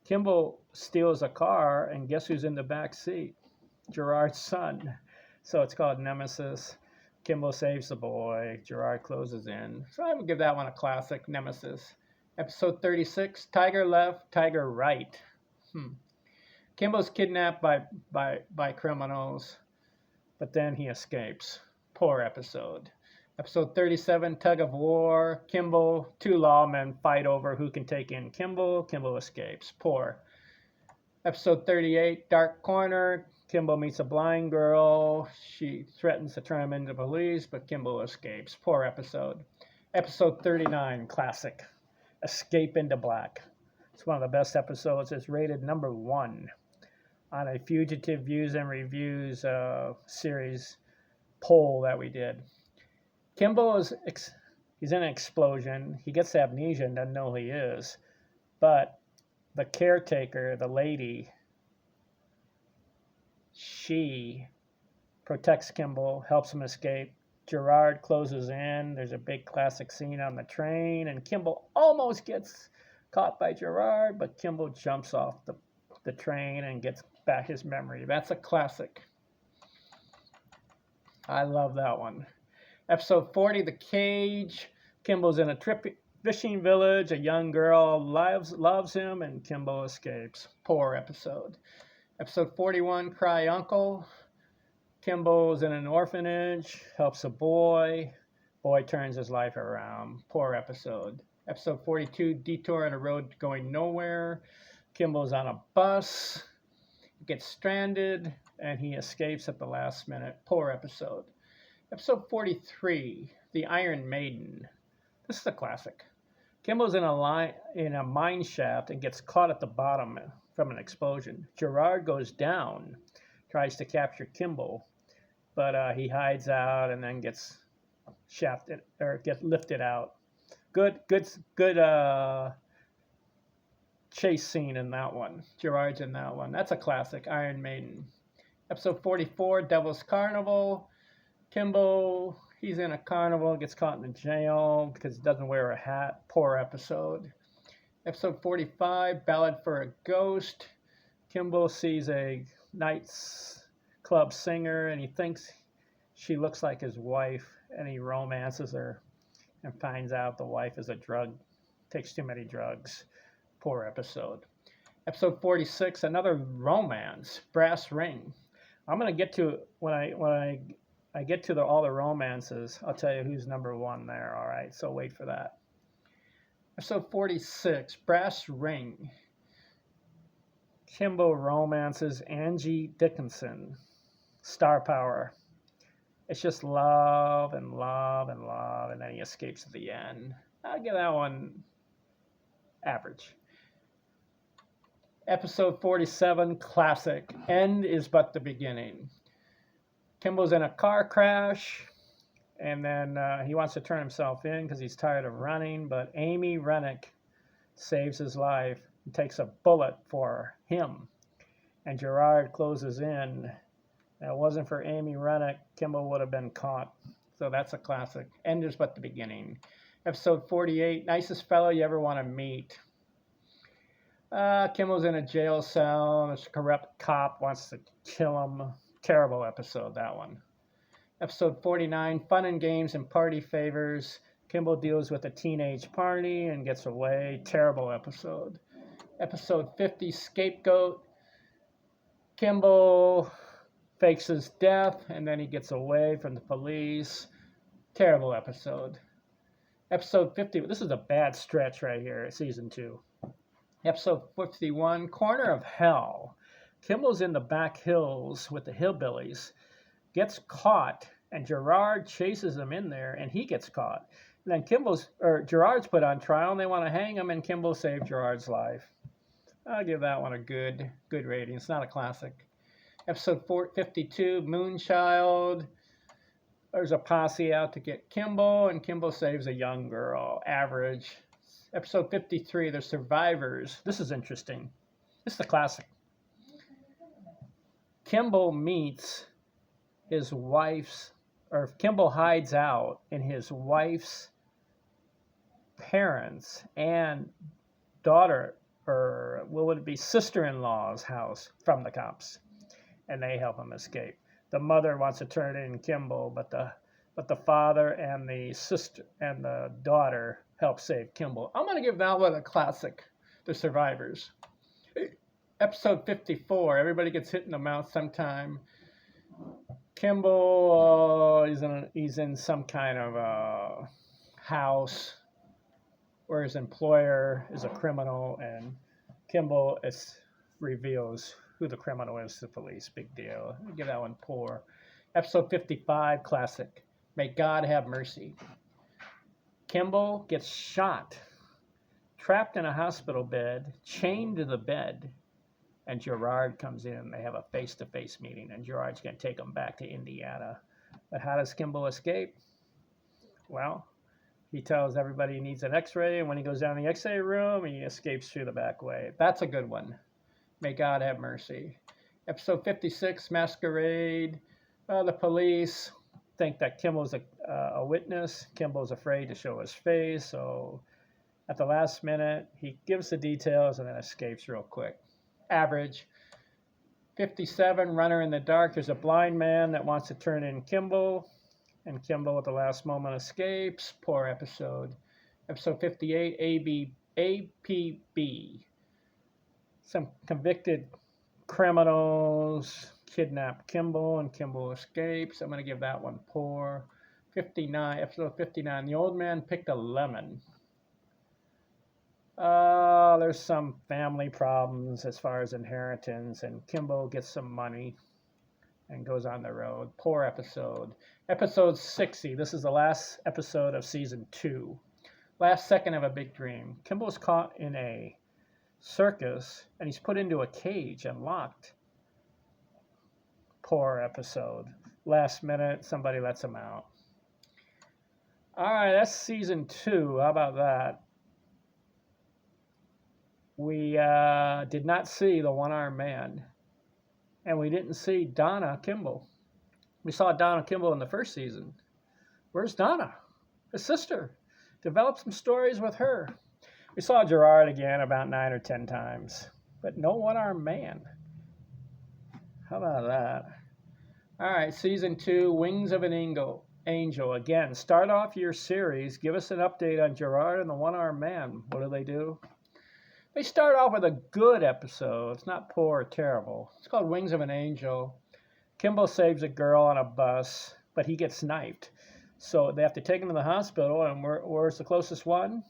Kimball steals a car, and guess who's in the back seat? Gerard's son. So it's called Nemesis. Kimball saves the boy. Gerard closes in. So I would give that one a classic, Nemesis. Episode 36, Tiger Left, Tiger Right. Kimball's kidnapped by criminals, but then he escapes. Poor episode. Episode 37, Tug of War. Kimball, two lawmen fight over who can take in Kimball. Kimball escapes. Poor. Episode 38, Dark Corner. Kimball meets a blind girl. She threatens to turn him into police, but Kimball escapes. Poor episode. Episode 39, classic. Escape into Black. It's one of the best episodes. It's rated #1 on a Fugitive Views and Reviews series poll that we did. Kimball he's in an explosion. He gets amnesia and doesn't know who he is. But the caretaker, the lady, she protects Kimball, helps him escape. Gerard closes in. There's a big classic scene on the train, and Kimball almost gets caught by Gerard, but Kimball jumps off the train and gets back his memory. That's a classic. I love that one. Episode 40, The Cage. Kimball's in a fishing village. A young girl loves him, and Kimball escapes. Poor episode. Episode 41, Cry Uncle. Kimball's in an orphanage, helps a boy. Boy turns his life around. Poor episode. Episode 42, Detour on a Road Going Nowhere. Kimball's on a bus, gets stranded, and he escapes at the last minute. Poor episode. Episode 43, The Iron Maiden. This is a classic. Kimball's in a mine shaft and gets caught at the bottom from an explosion. Gerard goes down, tries to capture Kimball, but he hides out and then gets shafted or gets lifted out. Good chase scene in that one. Gerard's in that one. That's a classic. Iron Maiden. Episode 44, Devil's Carnival. Kimball, he's in a carnival, gets caught in a jail because he doesn't wear a hat. Poor episode. Episode 45, Ballad for a Ghost. Kimball sees a night's club singer and he thinks she looks like his wife, and he romances her and finds out the wife is takes too many drugs. Poor episode. Episode 46, another romance, Brass Ring. I'm going to get to, when I get to all the romances, I'll tell you who's #1 there, all right? So wait for that. Episode 46, Brass Ring. Kimball romances Angie Dickinson. Star power. It's just love and love and love, and then he escapes at the end. I'll give that one average. Episode 47, classic. End is but the beginning. Kimball's in a car crash, and then he wants to turn himself in because he's tired of running, but Amy Rennick saves his life and takes a bullet for him, and Gerard closes in. If it wasn't for Amy Rennick, Kimball would have been caught. So that's a classic. End is but the beginning. Episode 48, Nicest Fellow You Ever Want to Meet. Kimball's in a jail cell. This corrupt cop wants to kill him. Terrible episode, that one. Episode 49, Fun and Games and Party Favors. Kimball deals with a teenage party and gets away. Terrible episode. Episode 50, Scapegoat. Kimball fakes his death and then he gets away from the police. Terrible episode. Episode 50, this is a bad stretch right here, season 2. Episode 51, Corner of Hell. Kimball's in the back hills with the hillbillies, gets caught, and Gerard chases him in there, and he gets caught. And then Gerard's put on trial, and they want to hang him, and Kimball saved Gerard's life. I'll give that one a good rating. It's not a classic. Episode 52, Moonchild. There's a posse out to get Kimble, and Kimble saves a young girl. Average. Episode 53, The Survivors. This is interesting. This is the classic. Kimble meets his wife's, or Kimble hides out in his wife's parents and daughter, or what would it be, sister-in-law's house from the cops, and they help him escape. The mother wants to turn in Kimble, but the father and the sister and the daughter help save Kimble. I'm going to give that one a classic, The Survivors. Episode 54, everybody gets hit in the mouth sometime. Kimble, he's in some kind of a house where his employer is a criminal, and Kimble reveals who the criminal is to the police. Big deal. I'll give that one poor. Episode 55, classic. May God have mercy. Kimble gets shot, trapped in a hospital bed, chained to the bed, and Gerard comes in. They have a face-to-face meeting, and Gerard's going to take him back to Indiana. But how does Kimble escape? Well, he tells everybody he needs an x-ray, and when he goes down the x-ray room, he escapes through the back way. That's a good one. May God have mercy. Episode 56, Masquerade. The police think that Kimble's a witness. Kimble's afraid to show his face, so at the last minute, he gives the details and then escapes real quick. Average. 57, Runner in the Dark. There's a blind man that wants to turn in Kimble, and Kimble at the last moment escapes. Poor episode. Episode 58, APB. Some convicted criminals kidnap Kimble, and Kimble escapes. I'm going to give that one poor. 59, episode 59, The Old Man Picked a Lemon. There's some family problems as far as inheritance, and Kimble gets some money and goes on the road. Poor episode. Episode 60, this is the last episode of season 2. Last second of A Big Dream. Kimble's caught in a circus, and he's put into a cage and locked. Poor episode. Last minute, somebody lets him out. All right, that's season 2. How about that? We did not see the one-armed man, and we didn't see Donna Kimble. We saw Donna Kimble in the first season. Where's Donna? His sister. Develop some stories with her. We saw Gerard again about 9 or 10 times, but no one-armed man. How about that? All right, season 2, Wings of an Angel. Again, start off your series. Give us an update on Gerard and the one-armed man. What do? They start off with a good episode. It's not poor or terrible. It's called Wings of an Angel. Kimble saves a girl on a bus, but he gets knifed. So they have to take him to the hospital, and where's the closest one?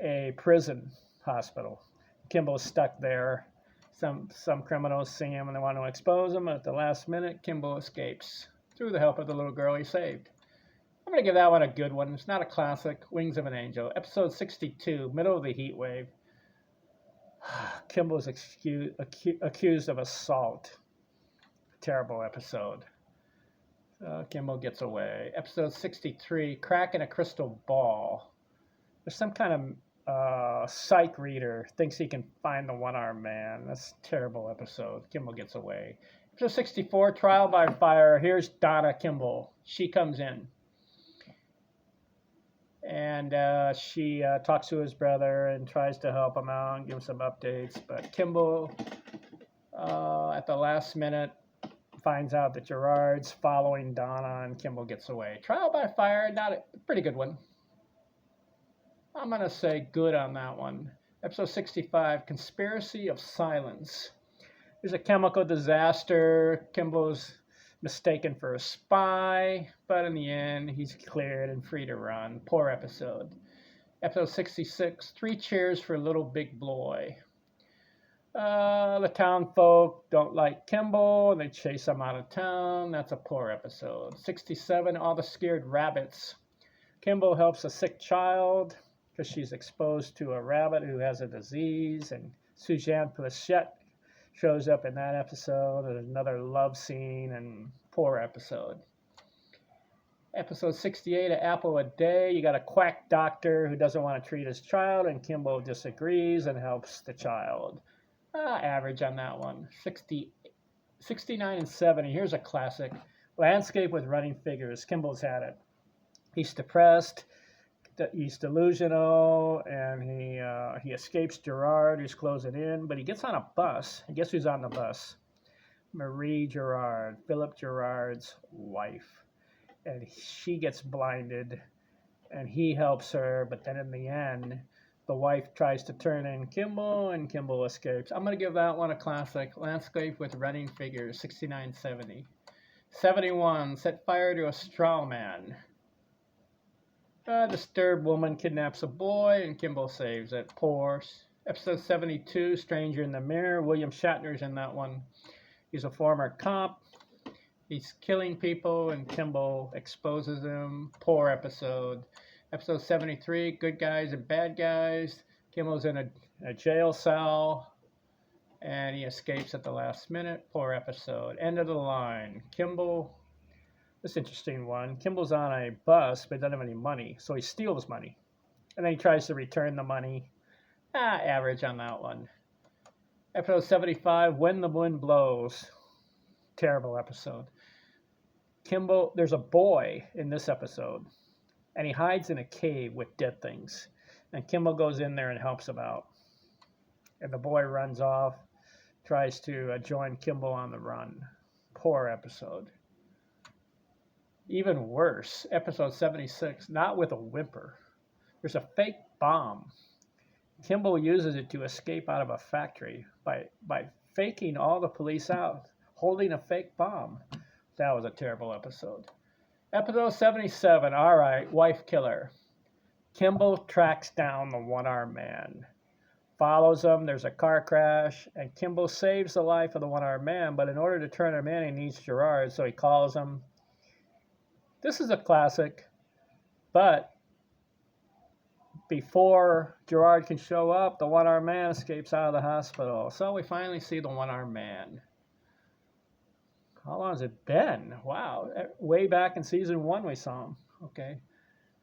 A prison hospital. Kimble's stuck there. Some criminals see him and they want to expose him. At the last minute, Kimble escapes through the help of the little girl he saved. I'm going to give that one a good one. It's not a classic. Wings of an Angel. Episode 62, Middle of the Heat Wave. Kimble's accused of assault. Terrible episode. Kimble gets away. Episode 63, Crack in a Crystal Ball. There's some kind of psych reader thinks he can find the one-armed man. That's a terrible episode. Kimble gets away. Episode 64, Trial by Fire. Here's Donna Kimble. She comes in. And she talks to his brother and tries to help him out and give him some updates. But Kimble, at the last minute, finds out that Gerard's following Donna, and Kimble gets away. Trial by Fire, not a pretty good one. I'm going to say good on that one. Episode 65, Conspiracy of Silence. There's a chemical disaster. Kimble's mistaken for a spy, but in the end, he's cleared and free to run. Poor episode. Episode 66, 3 Cheers for Little Big Boy. The town folk don't like Kimble, and they chase him out of town. That's a poor episode. 67, All the Scared Rabbits. Kimble helps a sick child because she's exposed to a rabbit who has a disease, and Suzanne Plachette shows up in that episode. There's another love scene, and poor episode. Episode 68, An Apple a Day. You got a quack doctor who doesn't want to treat his child, and Kimbo disagrees and helps the child. Average on that one. 69 and 70. Here's a classic. Landscape with running figures. Kimbo's had it. He's depressed. He's delusional, and he escapes Gerard, who's closing in. But he gets on a bus. And guess who's on the bus? Marie Gerard, Philip Gerard's wife. And she gets blinded, and he helps her. But then in the end, the wife tries to turn in Kimbo, and Kimbo escapes. I'm going to give that one a classic. Landscape with running figures, 69-70. 71, Set Fire to a Straw Man. A disturbed woman kidnaps a boy, and Kimbo saves it. Poor. Episode 72, Stranger in the Mirror. William Shatner's in that one. He's a former cop. He's killing people, and Kimbo exposes him. Poor episode. Episode 73, Good Guys and Bad Guys. Kimbo's in a jail cell, and he escapes at the last minute. Poor episode. End of the line. Kimbo, this interesting one. Kimbo's on a bus, but doesn't have any money, so he steals money. And then he tries to return the money. Average on that one. Episode 75, When the Wind Blows. Terrible episode. Kimbo, there's a boy in this episode, and he hides in a cave with dead things. And Kimbo goes in there and helps him out. And the boy runs off, tries to join Kimbo on the run. Poor episode. Even worse, episode 76, Not with a Whimper. There's a fake bomb. Kimbo uses it to escape out of a factory by faking all the police out, holding a fake bomb. That was a terrible episode. Episode 77, all right, Wife Killer. Kimbo tracks down the one-armed man, follows him. There's a car crash, and Kimbo saves the life of the one-armed man, but in order to turn him in, he needs Gerard, so he calls him. This is a classic, but before Gerard can show up, the one-armed man escapes out of the hospital. So we finally see the one-armed man. How long has it been? Wow. Way back in season 1 we saw him. Okay.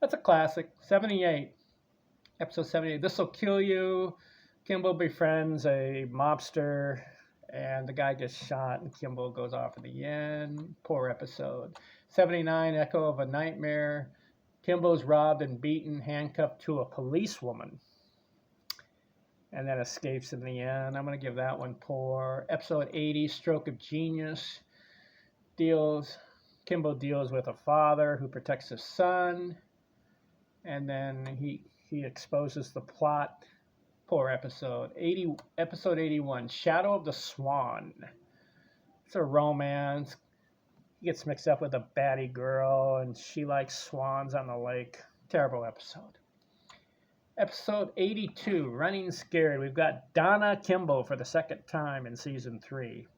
That's a classic. 78. Episode 78. This'll Kill You. Kimbo befriends a mobster, and the guy gets shot, and Kimbo goes off at the end. Poor episode. 79. Echo of a Nightmare. Kimbo's robbed and beaten, handcuffed to a policewoman, and then escapes in the end. I'm going to give that one poor. Episode 80, Stroke of Genius. Kimbo deals with a father who protects his son, and then he exposes the plot. Poor episode. Episode 81, Shadow of the Swan. It's a romance. He gets mixed up with a baddie girl, and she likes swans on the lake. Terrible episode. Episode 82, Running Scared. We've got Donna Kimbo for the second time in season 3.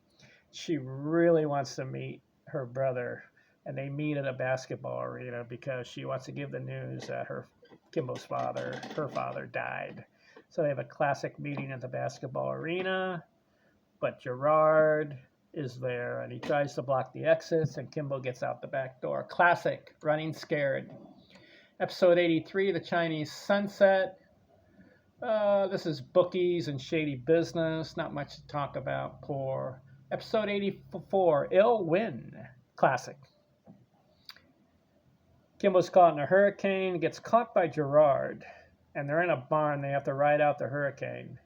She really wants to meet her brother, and they meet at a basketball arena because she wants to give the news that her father died. So they have a classic meeting at the basketball arena, but Gerard is there, and he tries to block the exits, and Kimbo gets out the back door. Classic, Running Scared. Episode 83, The Chinese Sunset. This is bookies and shady business. Not much to talk about. Poor. Episode 84, Ill Wind. Classic. Kimbo's caught in a hurricane, gets caught by Gerard, and they're in a barn. They have to ride out the hurricane.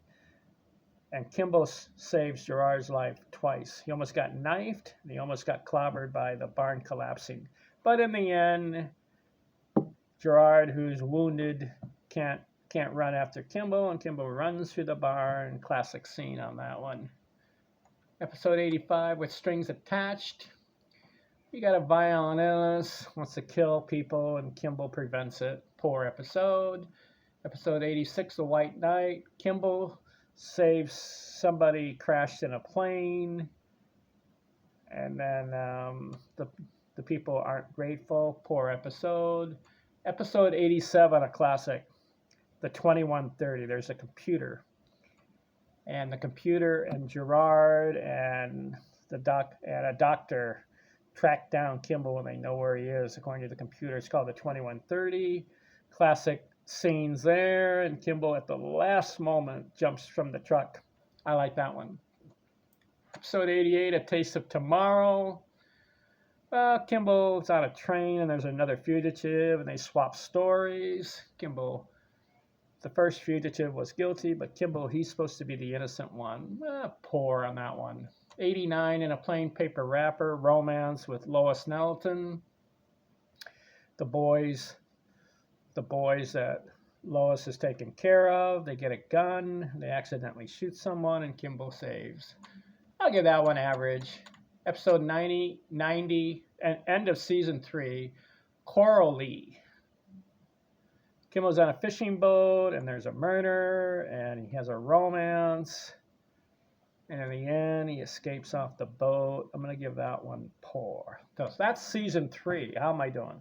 And Kimbo saves Gerard's life twice. He almost got knifed, and he almost got clobbered by the barn collapsing. But in the end, Gerard, who's wounded, can't run after Kimbo, and Kimbo runs through the barn. Classic scene on that one. Episode 85, With Strings Attached. You got a violinist, wants to kill people, and Kimbo prevents it. Poor episode. Episode 86, The White Knight. Kimbo saves somebody crashed in a plane, and then the people aren't grateful. Poor episode. Episode 87, a classic, The 2130. There's a computer, and the computer and Gerard and a doctor track down Kimball when they know where he is. According to the computer, it's called the 2130. Classic scenes there, and Kimball at the last moment jumps from the truck. I like that one. Episode 88, A Taste of Tomorrow. Kimball's on a train and there's another fugitive and they swap stories. Kimball, the first fugitive, was guilty, but Kimball, he's supposed to be the innocent one. Poor on that one. 89, In a Plain Paper Wrapper, romance with Lois Nettleton. The boys that Lois is taken care of, they get a gun, they accidentally shoot someone, and Kimball saves. I'll give that one average. Episode 90, and end of season 3, Coral Lee. Kimball's on a fishing boat, and there's a murder, and he has a romance. And in the end, he escapes off the boat. I'm going to give that one poor. So that's season 3. How am I doing?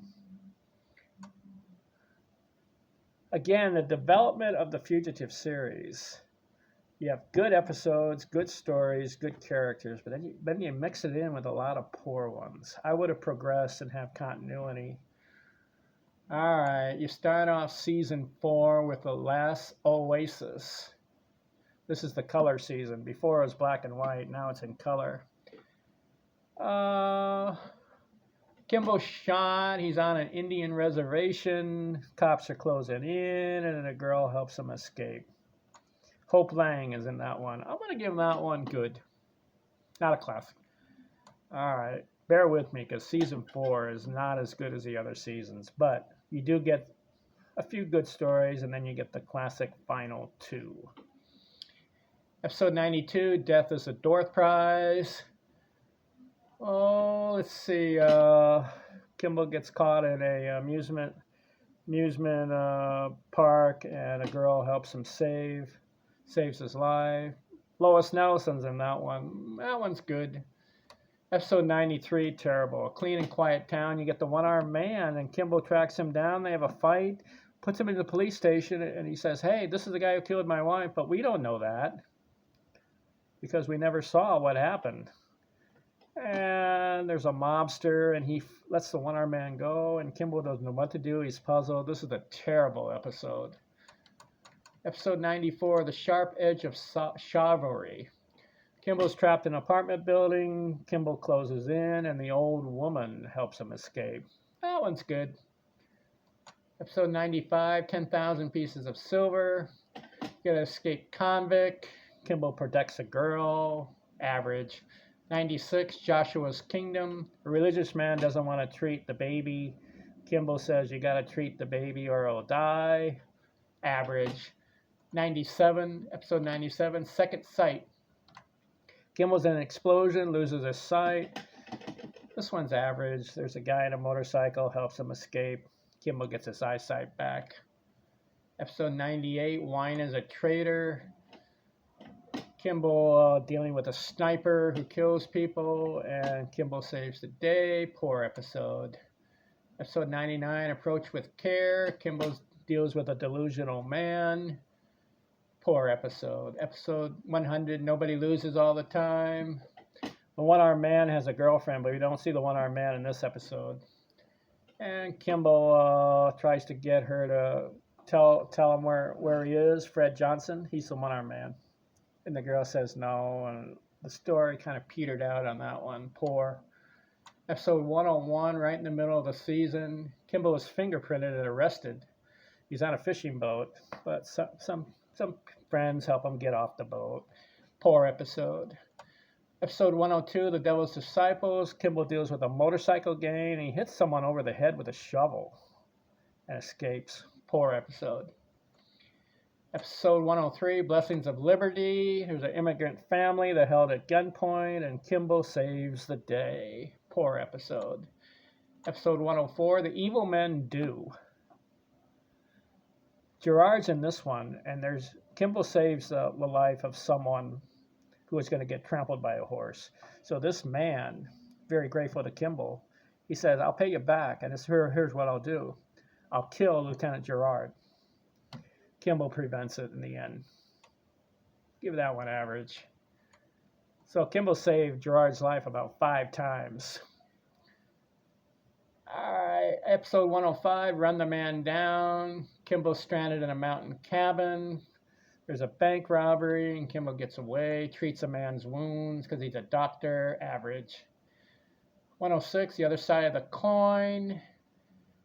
Again, the development of the Fugitive series. You have good episodes, good stories, good characters, but then you mix it in with a lot of poor ones. I would have progressed and have continuity. All right, you start off season 4 with The Last Oasis. This is the color season. Before it was black and white, now it's in color. Kimball's shot. He's on an Indian reservation. Cops are closing in, and a girl helps him escape. Hope Lang is in that one. I'm going to give that one good. Not a classic. All right. Bear with me because season 4 is not as good as the other seasons. But you do get a few good stories, and then you get the classic final 2. Episode 92, Death is a Door Prize. Oh, let's see. Kimball gets caught in a amusement park, and a girl helps him saves his life. Lois Nelson's in that one. That one's good. Episode 93, terrible. A clean and quiet town. You get the one-armed man, and Kimball tracks him down. They have a fight, puts him in the police station, and he says, hey, this is the guy who killed my wife, but we don't know that because we never saw what happened. And there's a mobster, and he lets the one-armed man go, and Kimball doesn't know what to do. He's puzzled. This is a terrible episode. Episode 94, The Sharp Edge of Chivalry. Kimball's trapped in an apartment building. Kimball closes in, and the old woman helps him escape. That one's good. Episode 95, 10,000 Pieces of Silver. You got an escaped convict. Kimball protects a girl. Average. 96, Joshua's Kingdom. A religious man doesn't want to treat the baby. Kimball says, you got to treat the baby or it'll die. Average. 97, episode 97, Second Sight. Kimball's in an explosion, loses his sight. This one's average. There's a guy on a motorcycle, helps him escape. Kimball gets his eyesight back. Episode 98, Wine is a Traitor. Kimball dealing with a sniper who kills people, and Kimball saves the day. Poor episode. Episode 99, Approach with Care. Kimball deals with a delusional man. Poor episode. Episode 100, Nobody Loses All the Time. The one-armed man has a girlfriend, but we don't see the one-armed man in this episode. And Kimball tries to get her to tell him where he is. Fred Johnson, he's the one-armed man. And the girl says no, and the story kind of petered out on that one. Poor. Episode 101, right in the middle of the season. Kimball is fingerprinted and arrested. He's on a fishing boat, but some friends help him get off the boat. Poor episode. Episode 102, The Devil's Disciples. Kimball deals with a motorcycle gang, and he hits someone over the head with a shovel and escapes. Poor episode. Episode 103, Blessings of Liberty. There's an immigrant family that held at gunpoint, and Kimball saves the day. Poor episode. Episode 104, The Evil Men Do. Gerard's in this one, and Kimball saves the life of someone who is going to get trampled by a horse. So this man, very grateful to Kimball, he says, I'll pay you back, and here's what I'll do. I'll kill Lieutenant Gerard. Kimball prevents it in the end. Give that one average. So Kimball saved Gerard's life about 5 times. All right, episode 105, Run the Man Down. Kimball's stranded in a mountain cabin. There's a bank robbery, and Kimball gets away, treats a man's wounds because he's a doctor, average. 106, The Other Side of the Coin.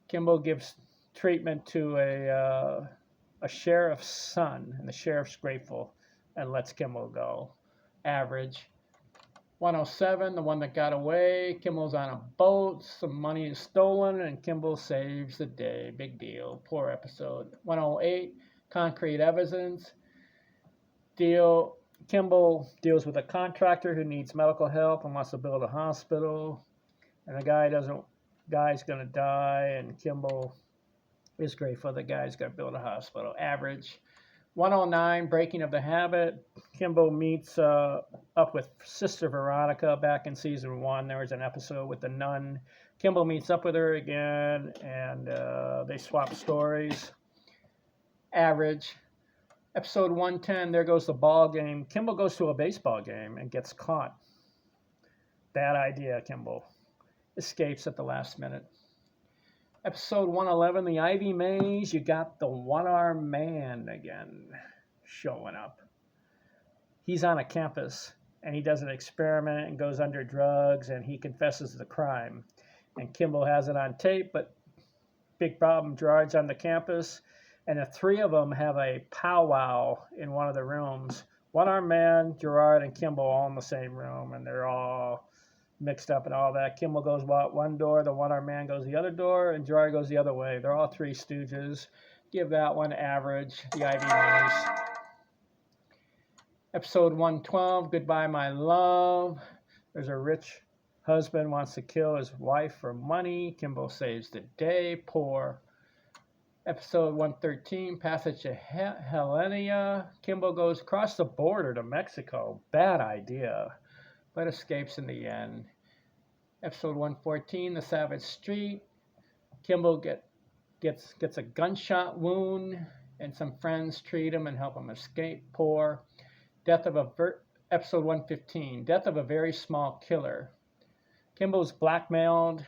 Kimball gives treatment to a sheriff's son, and the sheriff's grateful and lets Kimball go, average. 107, The One That Got Away. Kimball's on a boat, some money is stolen, and Kimball saves the day. Big deal. Poor episode. 108, Concrete Evidence. Kimball deals with a contractor who needs medical help and wants to build a hospital, and the guy's gonna die, and Kimball is grateful the guy's gonna build a hospital. Average. 109, Breaking of the Habit. Kimball meets up with Sister Veronica back in season 1. There was an episode with the nun. Kimball meets up with her again, and they swap stories. Average. Episode 110, There Goes the Ball Game. Kimball goes to a baseball game and gets caught. Bad idea, Kimball. Escapes at the last minute. Episode 111, The Ivy Maze. You got the one-armed man again showing up. He's on a campus, and he does an experiment and goes under drugs, and he confesses the crime. And Kimball has it on tape, but big problem, Gerard's on the campus, and the 3 of them have a powwow in one of the rooms. One-armed man, Gerard, and Kimball all in the same room, and they're all mixed up and all that. Kimball goes out one door, the one-armed man goes the other door, and Gerard goes the other way. They're all 3 stooges. Give that one average. The Ivy Maze. Episode 112, Goodbye My Love. There's a rich husband wants to kill his wife for money. Kimball saves the day. Poor. Episode 113, Passage to Helena. Kimball goes across the border to Mexico. Bad idea, but escapes in the end. Episode 114, The Savage Street. Kimball gets a gunshot wound, and some friends treat him and help him escape. Poor. Episode 115, Death of a Very Small Killer. Kimball's blackmailed,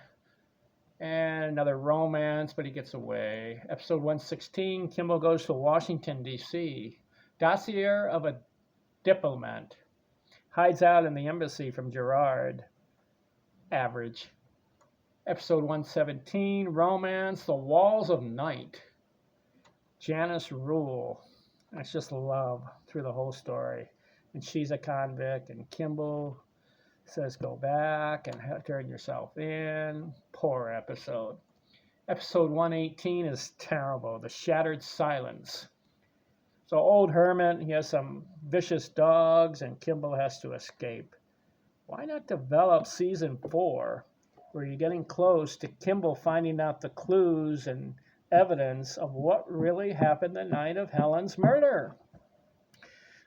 and another romance, but he gets away. Episode 116, Kimball goes to Washington, D.C. Dossier of a Diplomat. Hides out in the embassy from Gerard. Average. Episode 117, Romance, The Walls of Night. Janice Rule. It's just love through the whole story. And she's a convict, and Kimball says go back and turn yourself in. Poor episode. Episode 118 is terrible. The Shattered Silence. So old hermit, he has some vicious dogs, and Kimball has to escape. Why not develop season 4, where you're getting close to Kimball finding out the clues and evidence of what really happened the night of Helen's murder?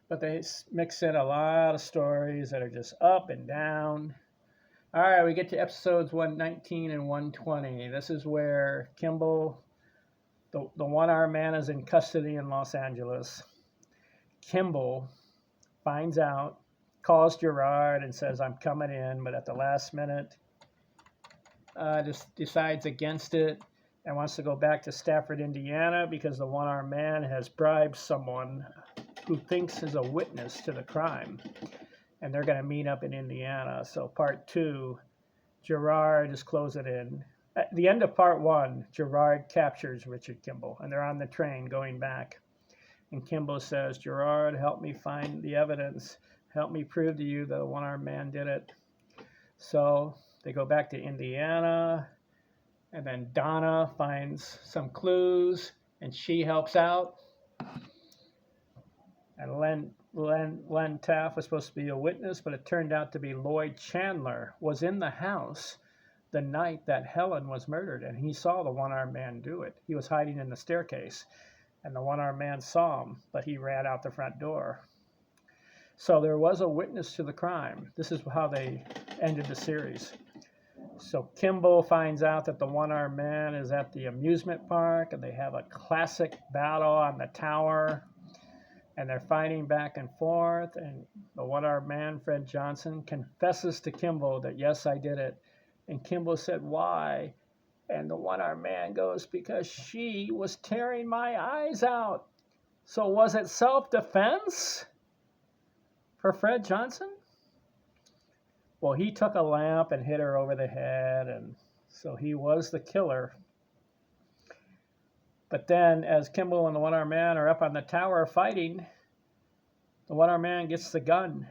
But they mix in a lot of stories that are just up and down. All right, we get to episodes 119 and 120. This is where Kimball, the one-armed man, is in custody in Los Angeles. Kimball finds out, calls Gerard and says, I'm coming in, but at the last minute, just decides against it and wants to go back to Stafford, Indiana, because the one-armed man has bribed someone who thinks is a witness to the crime. And they're going to meet up in Indiana. So part 2, Gerard is closing in. At the end of part 1, Gerard captures Richard Kimball, and they're on the train going back. And Kimball says, Gerard, help me find the evidence. Help me prove to you that the one-armed man did it. So they go back to Indiana, and then Donna finds some clues, and she helps out. And Len Taft was supposed to be a witness, but it turned out to be Lloyd Chandler was in the house the night that Helen was murdered, and he saw the one-armed man do it. He was hiding in the staircase, and the one-armed man saw him, but he ran out the front door. So there was a witness to the crime. This is how they ended the series. So Kimball finds out that the one-armed man is at the amusement park, and they have a classic battle on the tower. and they're fighting back and forth. And the one-armed man, Fred Johnson, confesses to Kimball that, yes, I did it. And Kimball said, why? And the one-armed man goes, because she was tearing my eyes out. So was it self-defense for Fred Johnson? Well, he took a lamp and hit her over the head, and so he was the killer. But then, as Kimball and the one-armed man are up on the tower fighting, the one-armed man gets the gun,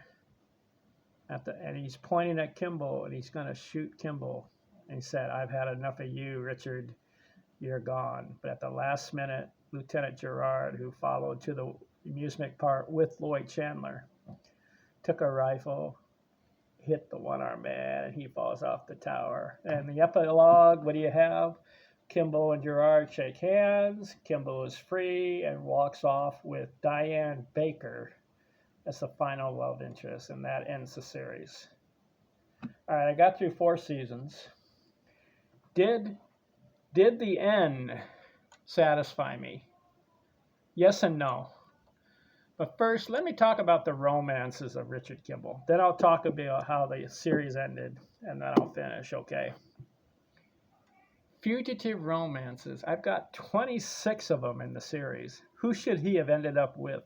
and he's pointing at Kimball, and he's going to shoot Kimball. And he said, I've had enough of you, Richard. You're gone. But at the last minute, Lieutenant Gerard, who followed to the amusement park with Lloyd Chandler, took a rifle, hit the one-armed man, and he falls off the tower. And the epilogue, what do you have? Kimball and Gerard shake hands. Kimball is free and walks off with Diane Baker as the final love interest, and that ends the series. All right, I got through 4 seasons. Did the end satisfy me? Yes and no. But first, let me talk about the romances of Richard Kimball. Then I'll talk about how the series ended, and then I'll finish, okay? Fugitive romances. I've got 26 of them in the series. Who should he have ended up with?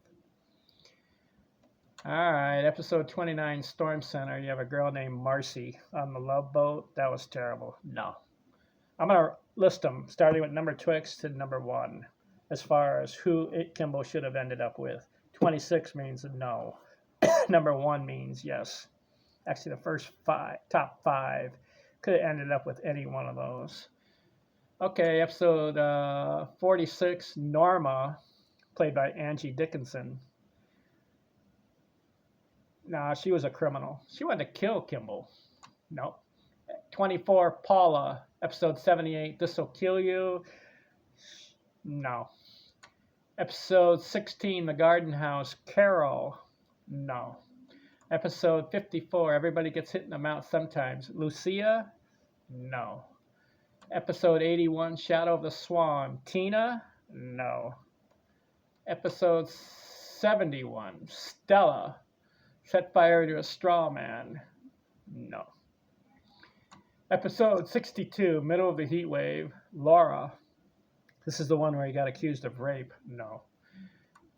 All right, episode 29, Storm Center. You have a girl named Marcy on the Love Boat. That was terrible. No. I'm going to list them, starting with number 6 to number 1, as far as who Kimball should have ended up with. 26 means no. Number 1 means yes. Actually, the first top 5 could have ended up with any one of those. Okay, episode 46, Norma, played by Angie Dickinson. Nah, she was a criminal. She wanted to kill Kimball. No. 24, Paula, episode 78, This'll Kill You. No. Episode 16, The Garden House, Carol. No. Episode 54, Everybody Gets Hit in the Mouth Sometimes, Lucia. No. Episode 81, Shadow of the Swan, Tina. No. Episode 71, Stella, Set Fire to a Straw Man. No. Episode 62, Middle of the Heat Wave, Laura. This is the one where he got accused of rape. No.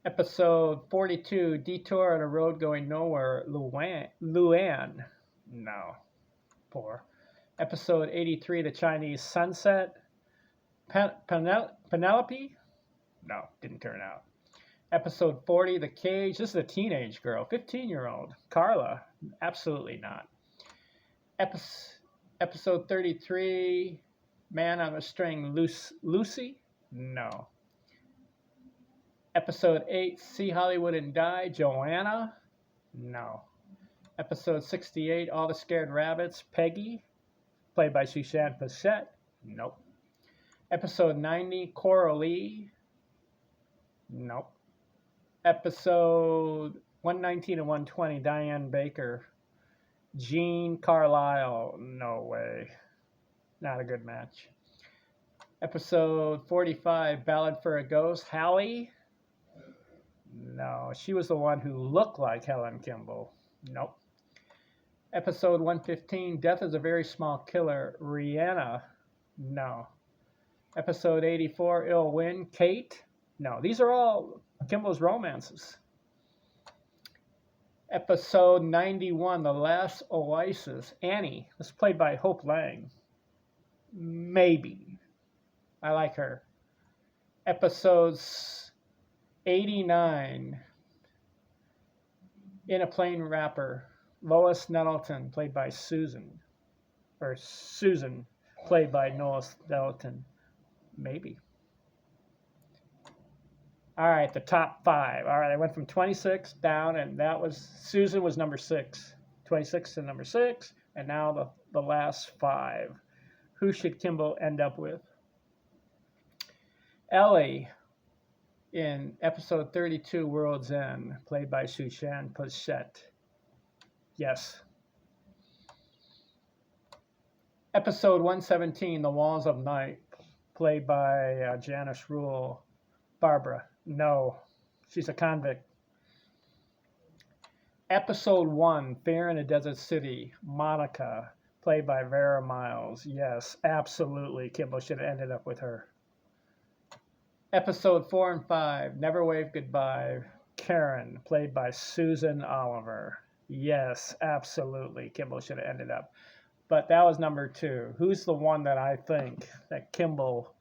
Episode 42, Detour on a Road Going Nowhere, Luann. No. Poor. Episode 83, The Chinese Sunset, Penelope. No, didn't turn out. Episode 40, The Cage. This is a teenage girl, 15-year-old. Carla. Absolutely not. Episode 33, Man on a String, Lucy. No. Episode 8, See Hollywood and Die, Joanna. No. Episode 68, All the Scared Rabbits, Peggy, played by Suzanne Pleshette. Nope. Episode 90, Coralie. Nope. Episode 119 and 120, Diane Baker. Jean Carlisle. No way. Not a good match. Episode 45, Ballad for a Ghost, Hallie. No, she was the one who looked like Helen Kimball. Nope. Episode 115, Death is a Very Small Killer, Rihanna. No. Episode 84, Ill Wind, Kate. No, these are all Kimball's romances. Episode 91, The Last Oasis, Annie. This is played by Hope Lang. Maybe. I like her. Episodes 89, In a Plain Wrapper, Lois Nettleton, played by Susan. Or Susan, played by Lois Nettleton. Maybe. All right, the top 5. All right, I went from 26 down, and that was, Susan was number 6. 26 to number 6, and now the last 5. Who should Kimball end up with? Ellie in episode 32, World's End, played by Suzanne Pleshette. Yes. Episode 117, The Walls of Night, played by Janice Rule. Barbara. No. She's a convict. Episode 1, Fear in a Desert City, Monica, played by Vera Miles. Yes, absolutely. Kimball should have ended up with her. Episode 4 and 5, Never Wave Goodbye, Karen, played by Susan Oliver. Yes, absolutely. Kimball should have ended up. But that was number 2. Who's the one that I think that Kimball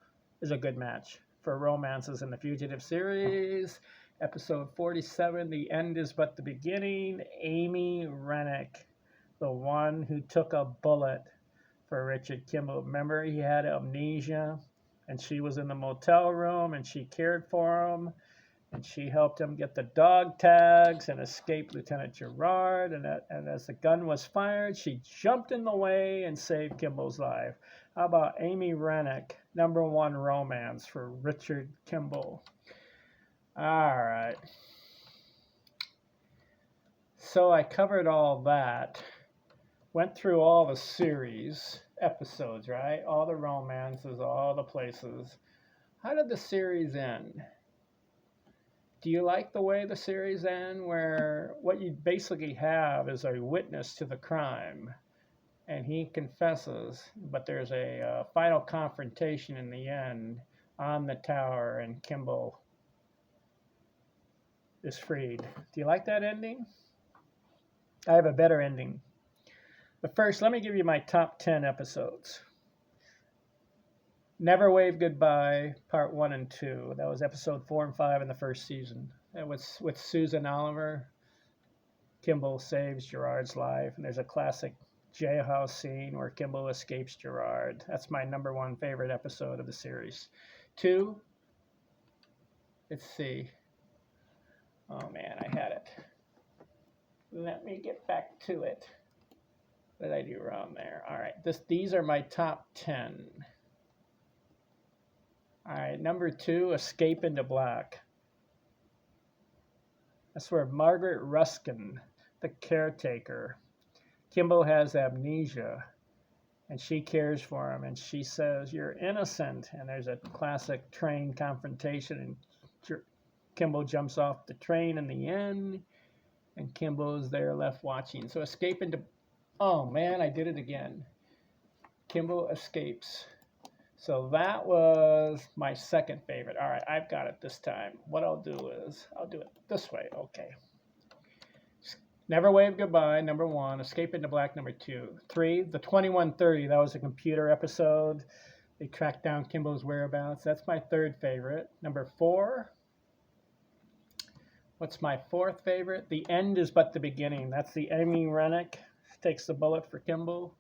is a good match for romances in the Fugitive series? Episode 47, The End is But the Beginning, Amy Rennick, the one who took a bullet for Richard Kimball. Remember, he had amnesia, and she was in the motel room, and she cared for him, and she helped him get the dog tags and escape Lieutenant Gerard. And as the gun was fired, she jumped in the way and saved Kimball's life. How about Amy Rennick, number 1 romance for Richard Kimball? All right. So I covered all that. Went through all the series episodes, right? All the romances, all the places. How did the series end? Do you like the way the series ends, where what you basically have is a witness to the crime, and he confesses, but there's a final confrontation in the end on the tower, and Kimball is freed. Do you like that ending? I have a better ending. But first, let me give you my top 10 episodes. Never Wave Goodbye, Part 1 and 2. That was episode 4 and 5 in the first season. That was with Susan Oliver. Kimball saves Gerard's life, and there's a classic jailhouse scene where Kimball escapes Gerard. That's my number 1 favorite episode of the series. 2, let's see. Oh man, I had it. Let me get back to it. What did I do wrong there? All right, these are my top 10. All right, number 2, Escape into Black. That's where Margaret Ruskin, the caretaker, Kimball has amnesia, and she cares for him, and she says, "You're innocent." And there's a classic train confrontation, and Kimball jumps off the train in the end, and Kimball is there left watching. So escape into... Oh, man, I did it again. Kimball escapes. So that was my second favorite. All right, I've got it this time. What I'll do is, I'll do it this way. Okay. Never Wave Goodbye, number 1. Escape into Black, number 2. 3, the 2130. That was a computer episode. They tracked down Kimball's whereabouts. That's my 3rd favorite. Number 4. What's my 4th favorite? The End is But the Beginning. That's the Amy Rennick takes the bullet for Kimball.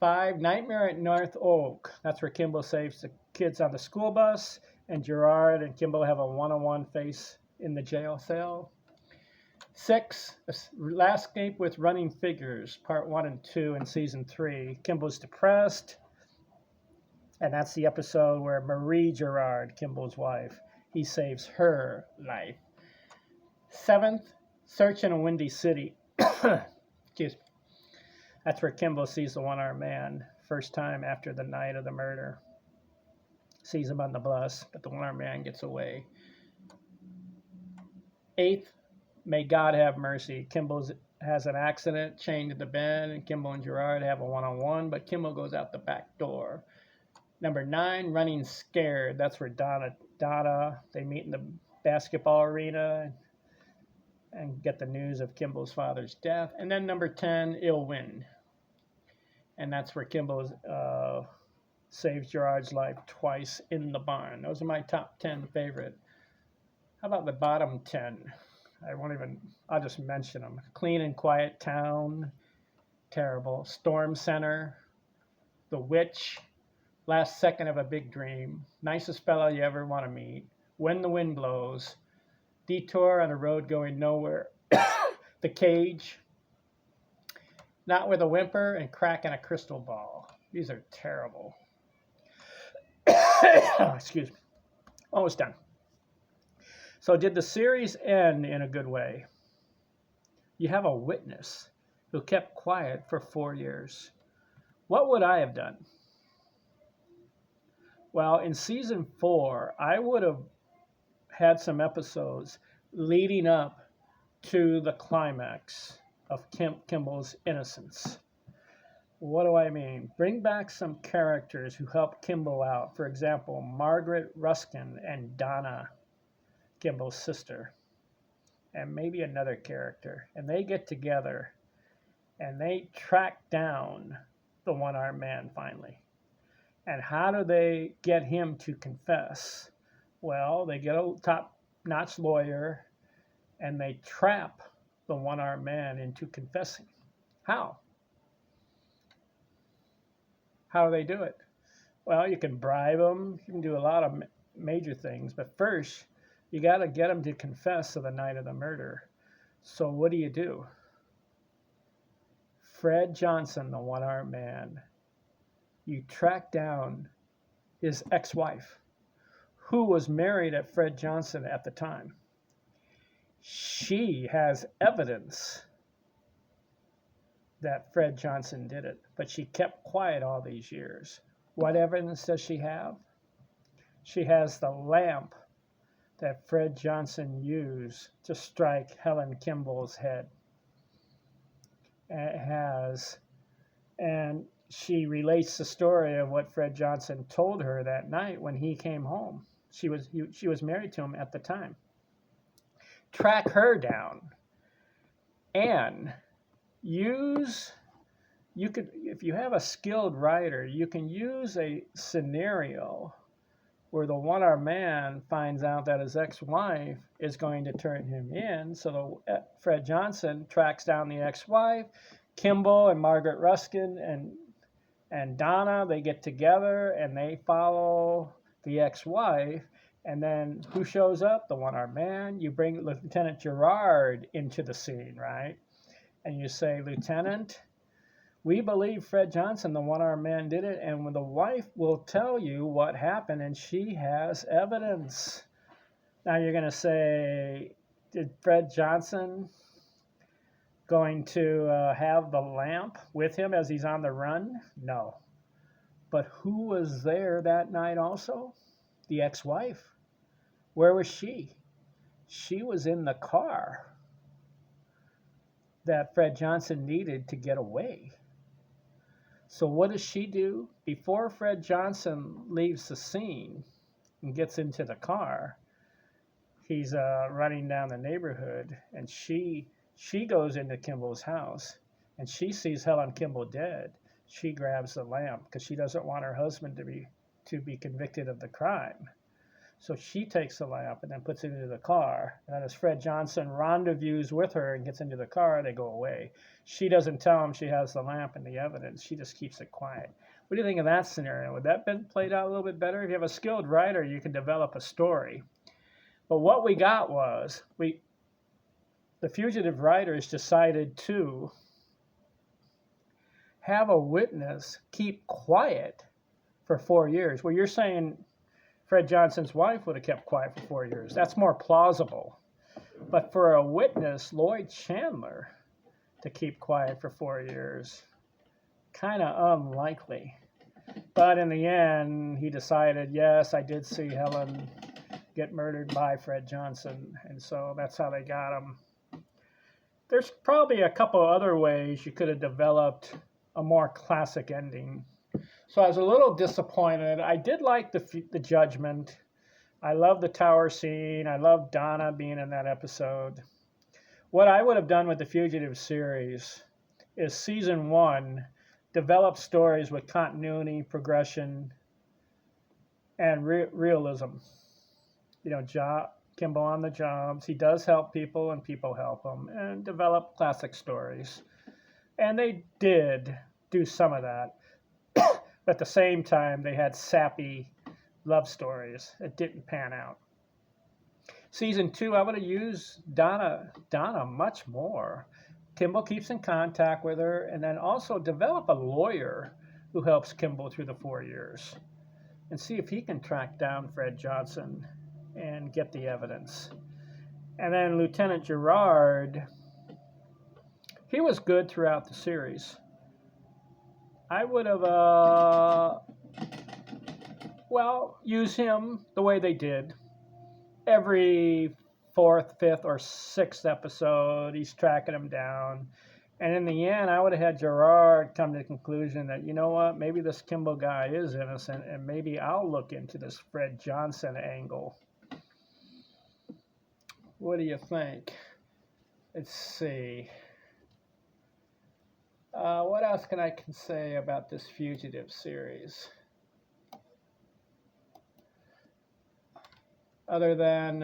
5, Nightmare at North Oak. That's where Kimball saves the kids on the school bus, and Gerard and Kimball have a one-on-one face in the jail cell. 6, Last Escape with Running Figures, Part 1 and 2 in Season 3. Kimball's depressed, and that's the episode where Marie Gerard, Kimball's wife, he saves her life. 7th, Search in a Windy City. Excuse me. That's where Kimball sees the one-armed man, first time after the night of the murder. Sees him on the bus, but the one-armed man gets away. 8th, May God Have Mercy. Kimball has an accident, chained to the bed, and Kimball and Gerard have a one-on-one, but Kimball goes out the back door. Number 9, Running Scared. That's where Donna, they meet in the basketball arena and get the news of Kimball's father's death. And then number 10, Ill Wind. And that's where Kimball saves Gerard's life twice in the barn. Those are my top 10 favorite. How about the bottom 10? I'll just mention them. Clean and Quiet Town, terrible. Storm Center, The Witch, Last Second of a Big Dream, Nicest Fellow You Ever Want to Meet, When the Wind Blows, Detour on a Road Going Nowhere, The Cage, Not With a Whimper, and Crack in a Crystal Ball. These are terrible. Excuse me. Almost done. So did the series end in a good way? You have a witness who kept quiet for 4 years. What would I have done? Well, in season 4, I would have had some episodes leading up to the climax of Kimball's innocence. What do I mean? Bring back some characters who help Kimball out. For example, Margaret Ruskin and Donna, Kimball's sister, and maybe another character. And they get together and they track down the one-armed man finally. And how do they get him to confess? Well, they get a top-notch lawyer and they trap the one-armed man into confessing. How? How do they do it? Well, you can bribe them. You can do a lot of major things. But first, you got to get them to confess to the night of the murder. So what do? Fred Johnson, the one-armed man, you track down his ex-wife, who was married at Fred Johnson at the time. She has evidence that Fred Johnson did it, but she kept quiet all these years. What evidence does she have? She has the lamp that Fred Johnson used to strike Helen Kimball's head. And she relates the story of what Fred Johnson told her that night when he came home. She was married to him at the time. Track her down and if you have a skilled writer, you can use a scenario where the one-armed man finds out that his ex-wife is going to turn him in. So Fred Johnson tracks down the ex-wife. Kimball and Margaret Ruskin and Donna, they get together and they follow the ex-wife. And then who shows up? The one-armed man. You bring Lieutenant Gerard into the scene, right? And you say, Lieutenant, we believe Fred Johnson, the one-armed man, did it, and the wife will tell you what happened, and she has evidence. Now you're going to say, did Fred Johnson going to have the lamp with him as he's on the run? No. But who was there that night also? The ex-wife. Where was she? She was in the car that Fred Johnson needed to get away. So what does she do? Before Fred Johnson leaves the scene and gets into the car, he's running down the neighborhood, and she goes into Kimball's house, and she sees Helen Kimball dead. She grabs the lamp because she doesn't want her husband to be convicted of the crime. So she takes the lamp and then puts it into the car. And as Fred Johnson rendezvous with her and gets into the car, they go away. She doesn't tell him she has the lamp and the evidence. She just keeps it quiet. What do you think of that scenario? Would that have been played out a little bit better? If you have a skilled writer, you can develop a story. But what we got was, the fugitive writers decided to have a witness keep quiet for 4 years. Well, you're saying Fred Johnson's wife would have kept quiet for 4 years. That's more plausible. But for a witness, Lloyd Chandler, to keep quiet for 4 years, kind of unlikely. But in the end, he decided, yes, I did see Helen get murdered by Fred Johnson. And so that's how they got him. There's probably a couple other ways you could have developed a more classic ending. So I was a little disappointed. I did like the judgment. I love the tower scene. I love Donna being in that episode. What I would have done with the Fugitive series is season 1, develop stories with continuity, progression, and realism. Kimball on the jobs. He does help people and people help him, and develop classic stories. And they did do some of that. But at the same time, they had sappy love stories. It didn't pan out. Season 2, I would have used Donna much more. Kimball keeps in contact with her, and then also develop a lawyer who helps Kimball through the 4 years, and see if he can track down Fred Johnson and get the evidence. And then Lieutenant Gerard, he was good throughout the series. I would have, used him the way they did. Every fourth, fifth, or sixth episode. He's tracking him down. And in the end, I would have had Gerard come to the conclusion that, you know what, maybe this Kimball guy is innocent, and maybe I'll look into this Fred Johnson angle. What do you think? Let's see. What else can I say about this Fugitive series? Other than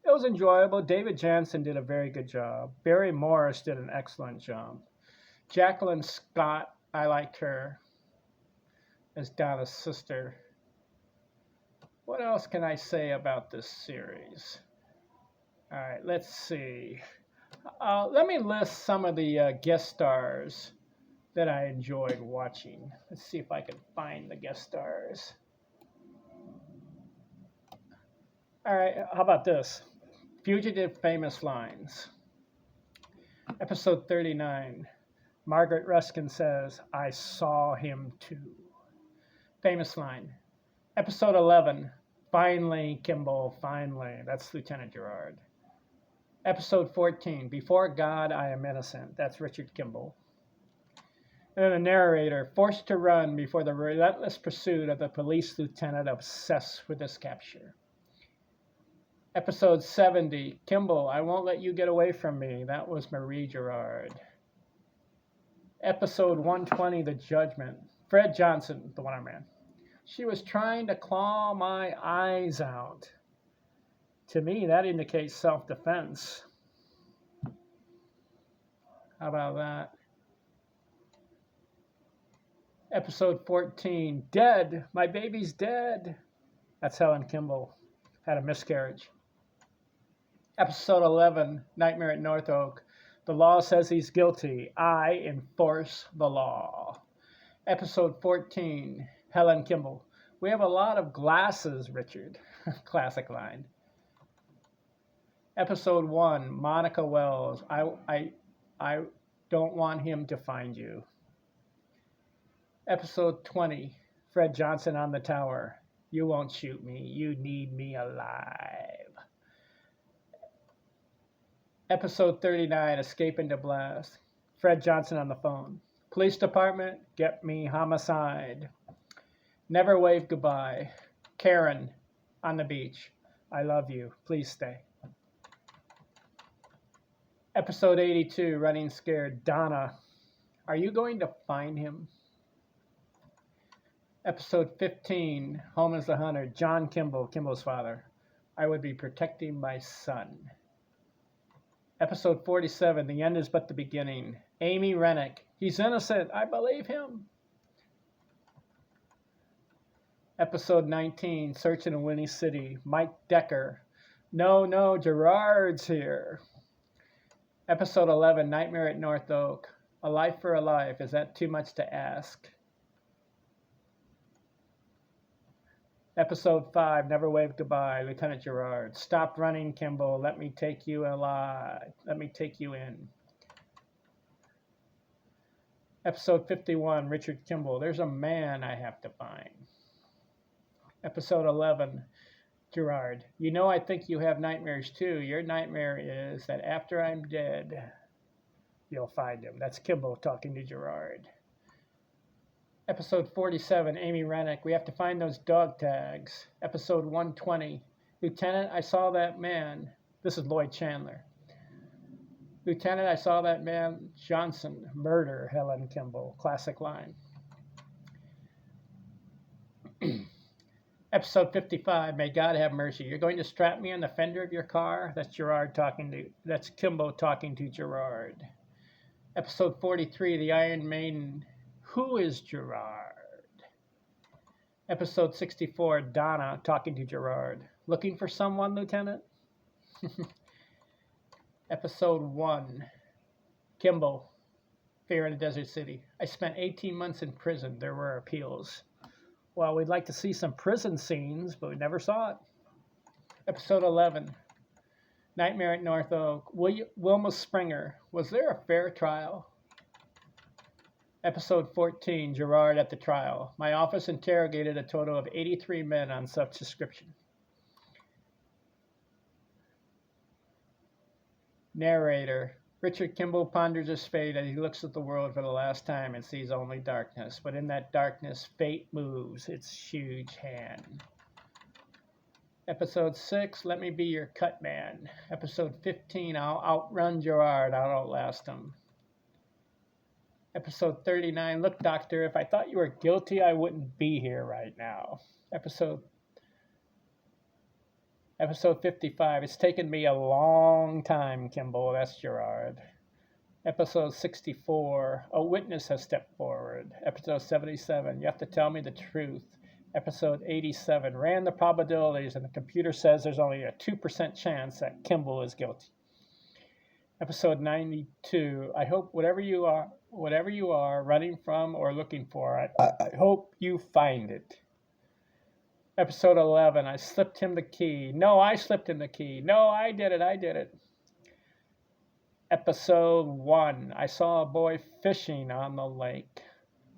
it was enjoyable. David Jansen did a very good job. Barry Morris did an excellent job. Jacqueline Scott, I liked her as Donna's sister. What else can I say about this series? All right, let's see. Let me list some of the guest stars that I enjoyed watching. Let's see if I can find the guest stars. All right, how about this? Fugitive Famous Lines. Episode 39. Margaret Ruskin says, I saw him too. Famous line. Episode 11. Finally, Kimball, finally. That's Lieutenant Gerard. Episode 14. Before God, I am innocent. That's Richard Kimball. And then the narrator, forced to run before the relentless pursuit of the police lieutenant obsessed with his capture. Episode 70, Kimball, I won't let you get away from me. That was Marie Gerard. Episode 120, The Judgment. Fred Johnson, the one-armed man. She was trying to claw my eyes out. To me, that indicates self-defense. How about that? Episode 14, Dead. My baby's dead. That's Helen Kimball. Had a miscarriage. Episode 11, Nightmare at North Oak. The law says he's guilty. I enforce the law. Episode 14, Helen Kimball. We have a lot of glasses, Richard. Classic line. Episode 1, Monica Wells. I don't want him to find you. Episode 20, Fred Johnson on the tower. You won't shoot me. You need me alive. Episode 39, Escape into Blast. Fred Johnson on the phone. Police department, get me homicide. Never wave goodbye. Karen on the beach. I love you. Please stay. Episode 82, Running Scared. Donna, are you going to find him? Episode 15, Home is the Hunter. John Kimball, Kimball's father. I would be protecting my son. Episode 47, The End is But the Beginning. Amy Rennick. He's innocent. I believe him. Episode 19, Searching in Winnie City. Mike Decker. No, Gerard's here. Episode 11, Nightmare at North Oak. A Life for a Life. Is that too much to ask? Episode 5, Never Wave Goodbye, Lieutenant Gerard. Stop running, Kimball. Let me take you alive. Let me take you in. Episode 51, Richard Kimball. There's a man I have to find. Episode 11, Gerard. You know I think you have nightmares too. Your nightmare is that after I'm dead, you'll find him. That's Kimball talking to Gerard. Episode 47, Amy Rennick. We have to find those dog tags. Episode 120, Lieutenant, I saw that man. This is Lloyd Chandler. Lieutenant, I saw that man Johnson murder Helen Kimball. Classic line. Episode 55, May God have mercy. You're going to strap me on the fender of your car? That's Kimball talking to Gerard. Episode 43, The Iron Maiden. Who is Gerard? Episode 64, Donna talking to Gerard. Looking for someone, Lieutenant? Episode 1, Kimball, Fear in the Desert City. I spent 18 months in prison. There were appeals. Well, we'd like to see some prison scenes, but we never saw it. Episode 11, Nightmare at North Oak. Wilma Springer. Was there a fair trial? Episode 14, Gerard at the trial. My office interrogated a total of 83 men on such description. Narrator. Richard Kimball ponders his fate as he looks at the world for the last time and sees only darkness. But in that darkness, fate moves its huge hand. Episode 6, Let Me Be Your Cut Man. Episode 15, I'll outrun Gerard, I'll outlast him. Episode 39, Look, Doctor, if I thought you were guilty, I wouldn't be here right now. Episode 55, It's taken me a long time, Kimball, that's Gerard. Episode 64, A Witness Has Stepped Forward. Episode 77, You Have to Tell Me the Truth. Episode 87, Ran the probabilities and the computer says there's only a 2% chance that Kimball is guilty. Episode 92, I hope whatever you are running from or looking for, I hope you find it. Episode 11, I slipped him the key. No, I slipped him the key. No, I did it. Episode 1, I saw a boy fishing on the lake.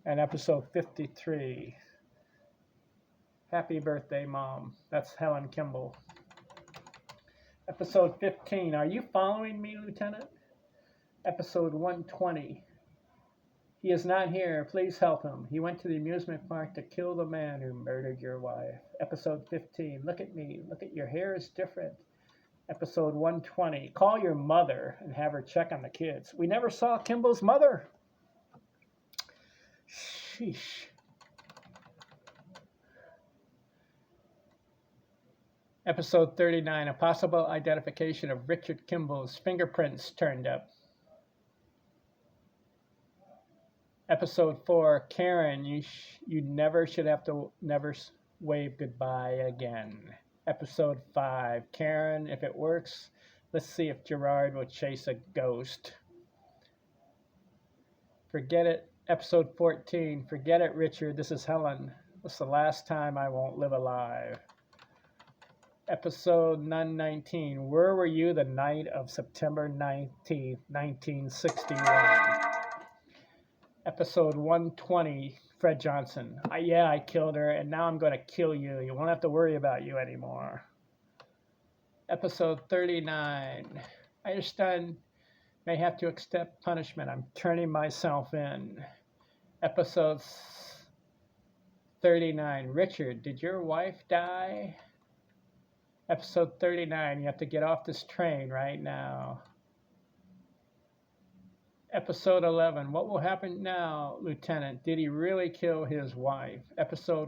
And episode 53, Happy Birthday, Mom. That's Helen Kimball. Episode 15, Are you following me, Lieutenant? Episode 120, He is not here. Please help him. He went to the amusement park to kill the man who murdered your wife. Episode 15, Look at me. Look at your hair is different. Episode 120, Call your mother and have her check on the kids. We never saw Kimball's mother. Sheesh. Episode 39, A possible identification of Richard Kimball's fingerprints turned up. Episode 4, Karen, you never should have to wave goodbye again. Episode 5, Karen, if it works, let's see if Gerard will chase a ghost. Forget it. Episode 14, Forget it, Richard, this is Helen. This is the last time I won't live alive. Episode 19, Where were you the night of September 19th, 1961? Episode 120, Fred Johnson. I killed her, and now I'm going to kill you. You won't have to worry about you anymore. Episode 39, I understand may have to accept punishment. I'm turning myself in. Episode 39, Richard, did your wife die? Episode 39, you have to get off this train right now. Episode 11, what will happen now, Lieutenant? Did he really kill his wife? Episode